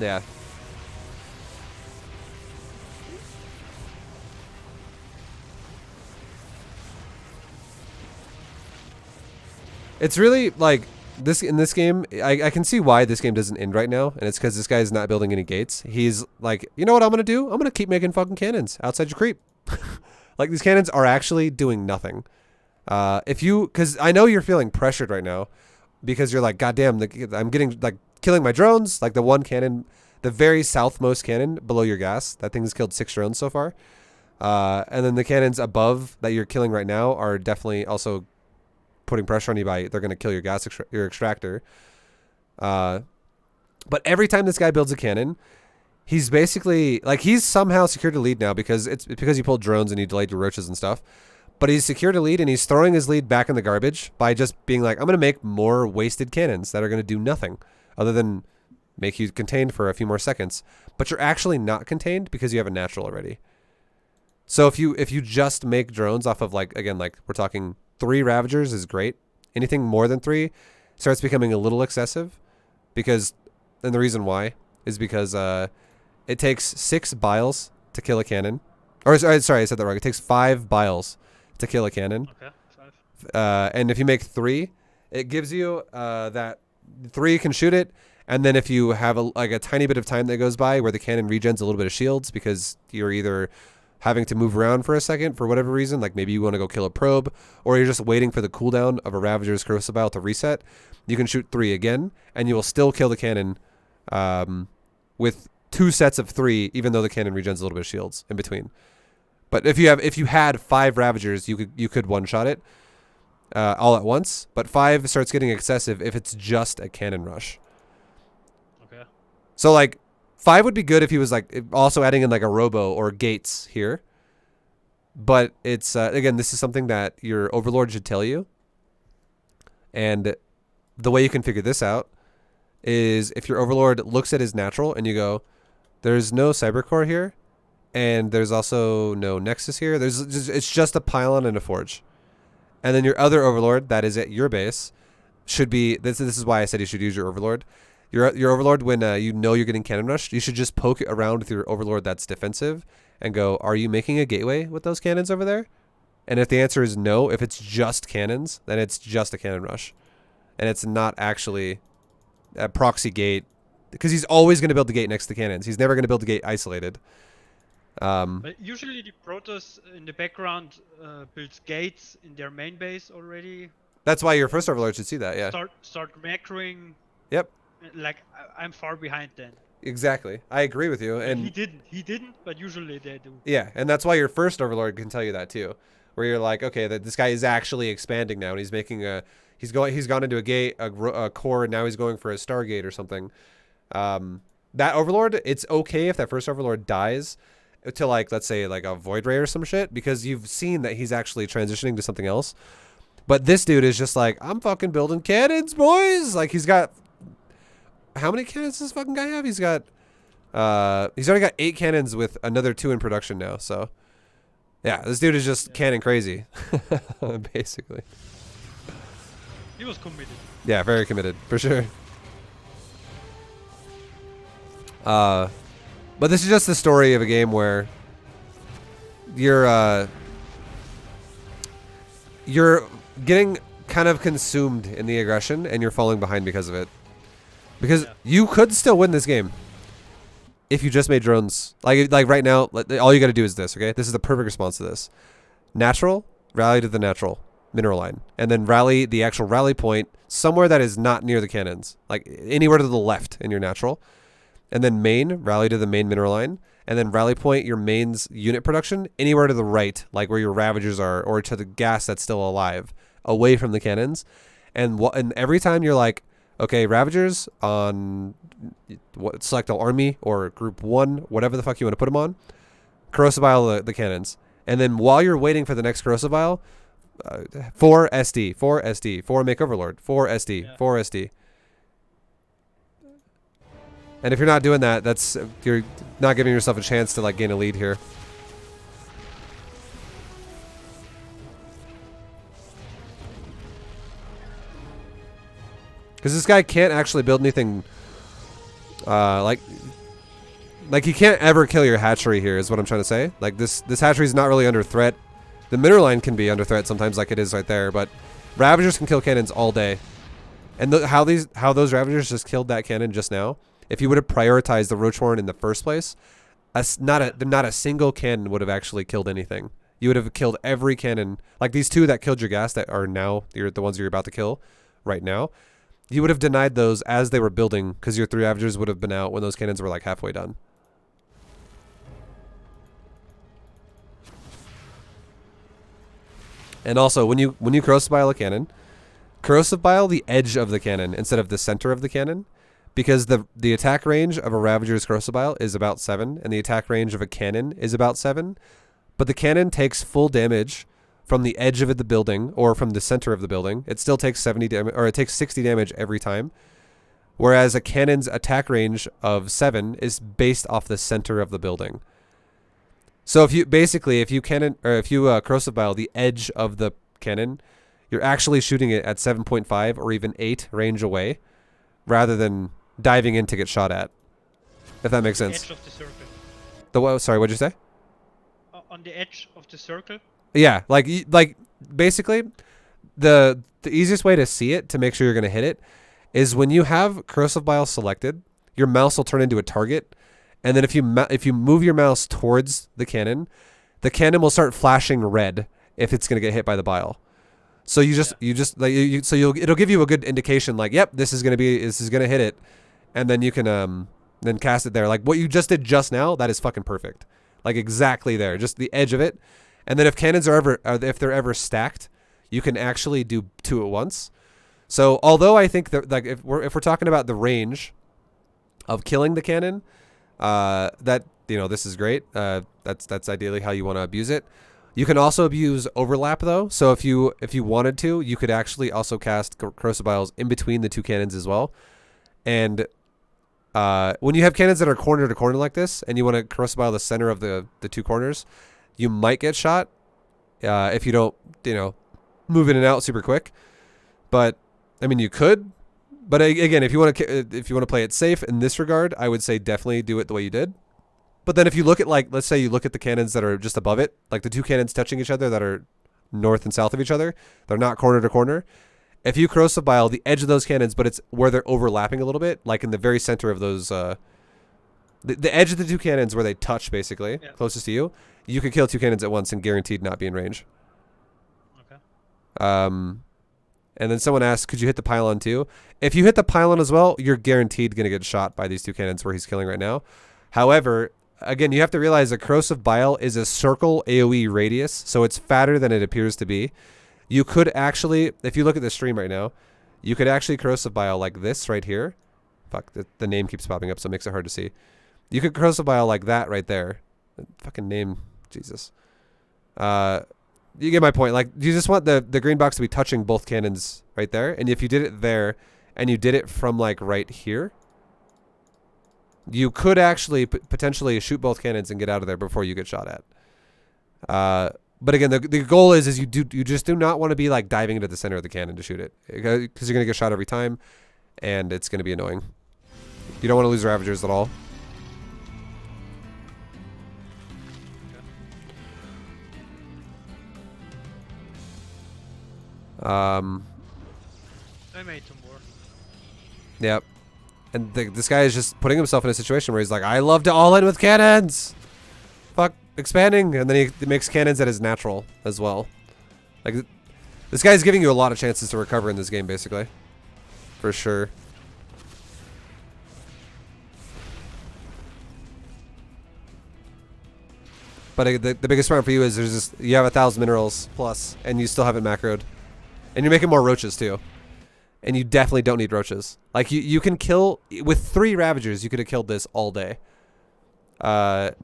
Yeah. It's really like this in this game. I can see why this game doesn't end right now, and it's because this guy is not building any gates. He's like, you know what I'm gonna do? I'm gonna keep making fucking cannons outside your creep. Like these cannons are actually doing nothing. Because I know you're feeling pressured right now, because you're like, goddamn, I'm getting like killing my drones. Like the one cannon, the very southmost cannon below your gas, that thing has killed 6 drones so far. And then the cannons above that you're killing right now are definitely also putting pressure on you by they're going to kill your your extractor. But every time this guy builds a cannon, he's basically like he's somehow secured a lead now because you pulled drones and you delayed your roaches and stuff. But he's secured a lead and he's throwing his lead back in the garbage by just being like, I'm going to make more wasted cannons that are going to do nothing other than make you contained for a few more seconds. But you're actually not contained because you have a natural already. So if you just make drones off of like we're talking 3 Ravagers is great. Anything more than 3 starts becoming a little excessive, and the reason why is because it takes 6 biles to kill a cannon. Or sorry, I said that wrong. It takes 5 biles to kill a cannon. Okay, 5. And if you make 3, it gives you that 3 can shoot it. And then if you have a tiny bit of time that goes by where the cannon regens a little bit of shields because you're either having to move around for a second for whatever reason, like maybe you want to go kill a probe, or you're just waiting for the cooldown of a Ravager's Corrosive Bile to reset, you can shoot 3 again, and you will still kill the cannon with 2 sets of 3, even though the cannon regens a little bit of shields in between. But if you had 5 Ravagers, you could one-shot it all at once, but 5 starts getting excessive if it's just a cannon rush. Okay. So like 5 would be good if he was like also adding in like a robo or gates here. But it's again, this is something that your overlord should tell you. And the way you can figure this out is if your overlord looks at his natural and you go, there's no cybercore here, and there's also no nexus here. It's just a pylon and a forge. And then your other overlord that is at your base should be this is why I said you should use your overlord. Your overlord, when you know you're getting cannon rushed, you should just poke around with your overlord that's defensive and go, are you making a gateway with those cannons over there? And if the answer is no, if it's just cannons, then it's just a cannon rush. And it's not actually a proxy gate, because he's always going to build the gate next to cannons. He's never going to build the gate isolated. But usually the Protoss in the background builds gates in their main base already. That's why your first overlord should see that, yeah. Start macroing. Yep. Like I'm far behind then. Exactly. I agree with you. And he didn't, but usually they do. Yeah, and that's why your first overlord can tell you that too, where you're like, okay, that this guy is actually expanding now, and he's making he's gone into a gate, a core, and now he's going for a Stargate or something. That overlord, it's okay if that first overlord dies to like, let's say like a Void Ray or some shit, because you've seen that he's actually transitioning to something else. But this dude is just like, I'm fucking building cannons, boys. Like he's got, how many cannons does this fucking guy have? He's got, he's already got 8 cannons with another 2 in production now. So yeah, this dude is just cannon crazy, basically. He was committed. Yeah, very committed for sure. But this is just the story of a game where you're getting kind of consumed in the aggression and you're falling behind because of it. Because you could still win this game if you just made drones. Like right now, all you got to do is this, okay? This is the perfect response to this. Natural, rally to the natural mineral line, and then rally the actual rally point somewhere that is not near the cannons, like anywhere to the left in your natural. And then main, rally to the main mineral line, and then rally point your main's unit production anywhere to the right, like where your Ravagers are, or to the gas that's still alive, away from the cannons. And every time you're like, okay, Ravagers on select all army or group 1, whatever the fuck you want to put them on, corrosive bile the cannons. And then while you're waiting for the next corrosive bile, 4 SD, 4 SD, 4 make overlord, 4 SD, Yeah. 4 SD. And if you're not doing that, you're not giving yourself a chance to like gain a lead here. Because this guy can't actually build anything, like he can't ever kill your hatchery here is what I'm trying to say. Like this hatchery is not really under threat. The mineral line can be under threat sometimes, like it is right there, but Ravagers can kill cannons all day. And how those Ravagers just killed that cannon just now. If you would have prioritized the Roachhorn in the first place, not a single cannon would have actually killed anything. You would have killed every cannon, like these 2 that killed your gas that are now the ones you're about to kill right now. You would have denied those as they were building because your 3 Ravagers would have been out when those cannons were like halfway done. And also, when you corrosive bile a cannon, corrosive bile the edge of the cannon instead of the center of the cannon, because the attack range of a Ravager's corrosive bile is about 7, and the attack range of a cannon is about 7, but the cannon takes full damage from the edge of the building or from the center of the building. It still takes 70 damage, or it takes 60 damage every time, whereas a cannon's attack range of 7 is based off the center of the building. So if you corrosive bile the edge of the cannon, you're actually shooting it at 7.5 or even 8 range away, rather than diving in to get shot at. If that makes sense. Edge of the circle. Sorry, what'd you say? On the edge of the circle. Yeah, like basically, the easiest way to see it to make sure you're gonna hit it is when you have corrosive bile selected, your mouse will turn into a target, and then if you move your mouse towards the cannon will start flashing red if it's gonna get hit by the bile. So it'll give you a good indication, like, yep, this is gonna hit it, and then you can then cast it there. Like what you just did just now, that is fucking perfect. Like exactly there, just the edge of it. And then if cannons if they're ever stacked, you can actually do 2 at once. So although I think that like if we're talking about the range of killing the cannon, that this is great. That's ideally how you want to abuse it. You can also abuse overlap though. So if you wanted to, you could actually also cast corrosive biles in between the 2 cannons as well. And when you have cannons that are corner to corner like this, and you want to corrosive bile the center of the 2 corners, you might get shot if you don't move in and out super quick. But I mean, you could. But again, if you want to play it safe in this regard, I would say definitely do it the way you did. But then if you look at, like, let's say you look at the cannons that are just above it, like the 2 cannons touching each other that are north and south of each other, they're not corner to corner. If you corrosive bile the edge of those cannons, but it's where they're overlapping a little bit, like in the very center of those, the edge of the 2 cannons where they touch, basically, closest to you, you can kill 2 cannons at once and guaranteed not be in range. Okay. And then someone asks, could you hit the pylon too? If you hit the pylon as well, you're guaranteed going to get shot by these 2 cannons where he's killing right now. However, again, you have to realize that corrosive bile is a circle AoE radius, so it's fatter than it appears to be. You could actually, if you look at the stream right now, you could actually corrosive bile like this right here. Fuck, the name keeps popping up, so it makes it hard to see. You could corrosive bile like that right there. Fucking name, Jesus. You get my point. Like, you just want the green box to be touching both cannons right there. And if you did it there, and you did it from, like, right here, you could actually potentially shoot both cannons and get out of there before you get shot at. But again, the goal is you just do not want to be, like, diving into the center of the cannon to shoot it, because you're going to get shot every time, and it's going to be annoying. You don't want to lose Ravagers at all. I made 2 more. Yep. And this guy is just putting himself in a situation where he's like, I love to all in with cannons. Fuck expanding. And then he makes cannons that is natural as well. Like, this guy's giving you a lot of chances to recover in this game, basically. For sure. But the biggest problem for you is there's just, you have 1,000 minerals plus, and you still haven't macroed. And you're making more roaches, too. And you definitely don't need roaches. Like, you can kill, with 3 Ravagers, you could have killed this all day.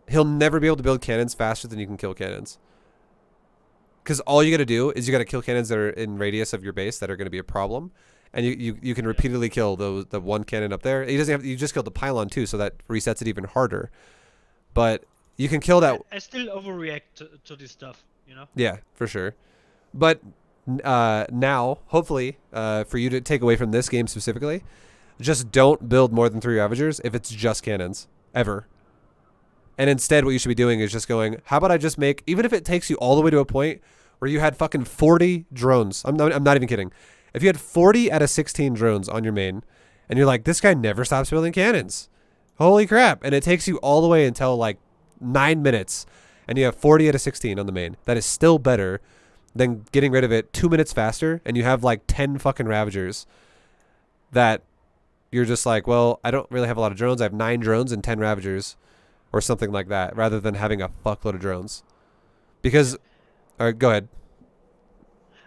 He'll never be able to build cannons faster than you can kill cannons. Because all you got to do is you got to kill cannons that are in radius of your base that are going to be a problem. And you can repeatedly kill the one cannon up there. He doesn't have, you just killed the pylon, too, so that resets it even harder. But you can kill that. I still overreact to this stuff, you know? Yeah, for sure. But now, hopefully, for you to take away from this game specifically, just don't build more than 3 Ravagers if it's just cannons. Ever. And instead, what you should be doing is just going, how about I just make, even if it takes you all the way to a point where you had fucking 40 drones. I'm not even kidding. If you had 40 out of 16 drones on your main, and you're like, this guy never stops building cannons. Holy crap. And it takes you all the way until like 9 minutes, and you have 40 out of 16 on the main. That is still better than getting rid of it 2 minutes faster, and you have like 10 fucking Ravagers that you're just like, well, I don't really have a lot of drones. I have 9 drones and 10 Ravagers or something like that, rather than having a fuckload of drones. Because, all right, go ahead.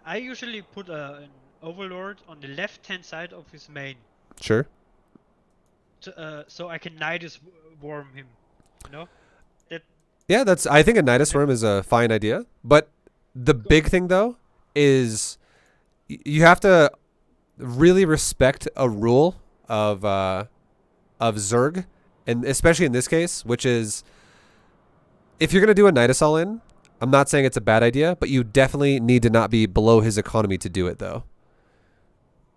I usually put an Overlord on the left-hand side of his main. Sure. So I can Nidus Worm him, you know? Yeah, I think a Nidus Worm is a fine idea, but the big thing though is you have to really respect a rule of Zerg, and especially in this case, which is if you're gonna do a Nidus all in, I'm not saying it's a bad idea, but you definitely need to not be below his economy to do it though.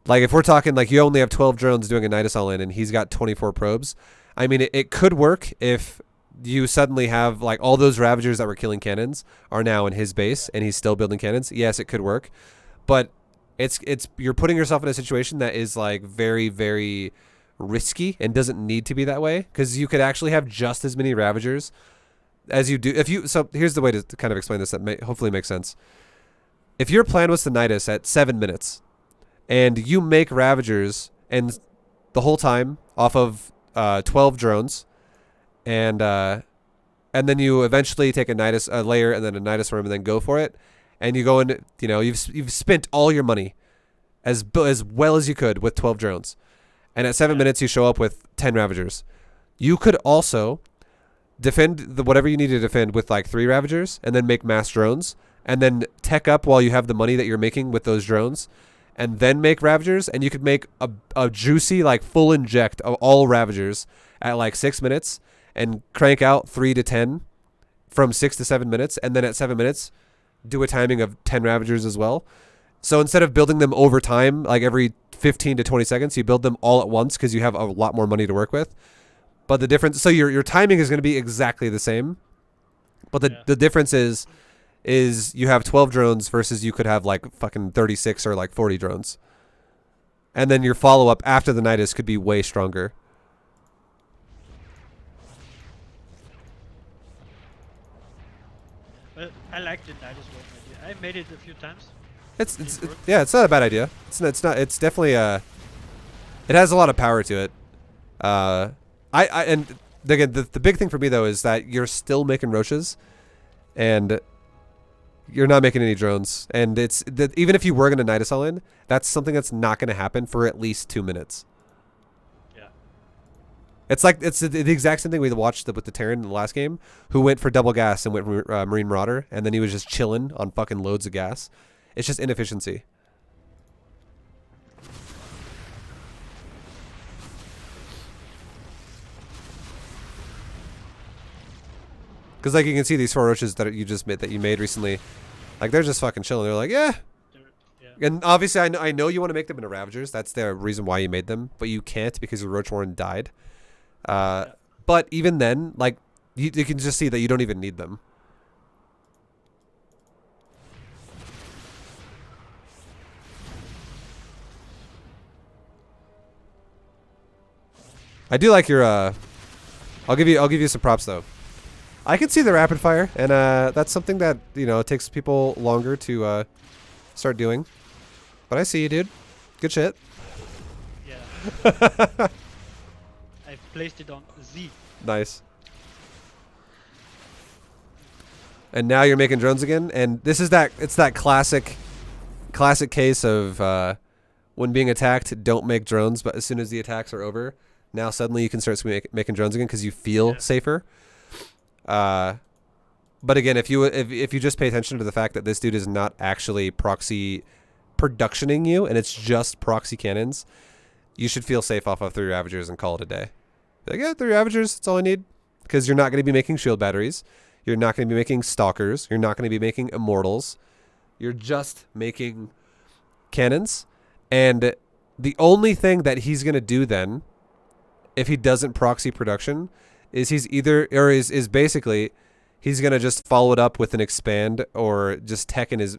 Like if we're talking like you only have 12 drones doing a Nidus all in and he's got 24 probes, I mean it could work if you suddenly have like all those Ravagers that were killing cannons are now in his base and he's still building cannons. Yes, it could work, but it's you're putting yourself in a situation that is like very, very risky and doesn't need to be that way, because you could actually have just as many Ravagers as you do if you. So here's the way to kind of explain this that may hopefully makes sense. If your plan was to Nidus at 7 minutes and you make Ravagers and the whole time off of 12 drones, and then you eventually take a Nidus layer and then a Nidus Worm and then go for it, and you go in, you know, you've spent all your money as well as you could with 12 drones, and at 7 minutes you show up with 10 Ravagers. You could also defend whatever you need to defend with like 3 Ravagers and then make mass drones and then tech up while you have the money that you're making with those drones, and then make Ravagers, and you could make a juicy like full inject of all Ravagers at like 6 minutes and crank out 3 to 10 from 6 to 7 minutes, and then at 7 minutes do a timing of 10 Ravagers as well. So instead of building them over time, like every 15 to 20 seconds, you build them all at once because you have a lot more money to work with. But the difference, so your timing is going to be exactly the same, but the difference is you have 12 drones versus you could have like fucking 36 or like 40 drones. And then your follow-up after the Nidus could be way stronger. Well, I like the Nidus Worm idea. I made it a few times. Yeah, it's not a bad idea. It's definitely it has a lot of power to it. And again, the big thing for me though is that you're still making roaches, and you're not making any drones. And it's even if you were gonna Nidus all in, that's something that's not gonna happen for at least 2 minutes. Yeah. It's like it's the exact same thing we watched with the Terran in the last game, who went for double gas and went for Marine Marauder, and then he was just chilling on fucking loads of gas. It's just inefficiency. Because like you can see these 4 roaches that you made recently, like they're just fucking chilling. They're like, yeah. And obviously, I know you want to make them into Ravagers. That's the reason why you made them, but you can't because your Roach Warren died. But even then, like you can just see that you don't even need them. I do like your I'll give you some props though. I can see the rapid fire, and that's something that, you know, it takes people longer to start doing. But I see you, dude. Good shit. Yeah. I placed it on Z. Nice. And now you're making drones again, and this is it's that classic case of when being attacked, don't make drones, but as soon as the attacks are over, now suddenly you can start making drones again because you feel safer. But again, if you just pay attention to the fact that this dude is not actually proxy productioning you, and it's just proxy cannons, you should feel safe off of 3 Ravagers and call it a day. Be like, yeah, 3 Ravagers, that's all I need, because you're not going to be making shield batteries. You're not going to be making stalkers. You're not going to be making immortals. You're just making cannons. And the only thing that he's going to do then, if he doesn't proxy production, is is basically he's going to just follow it up with an expand or just tech in his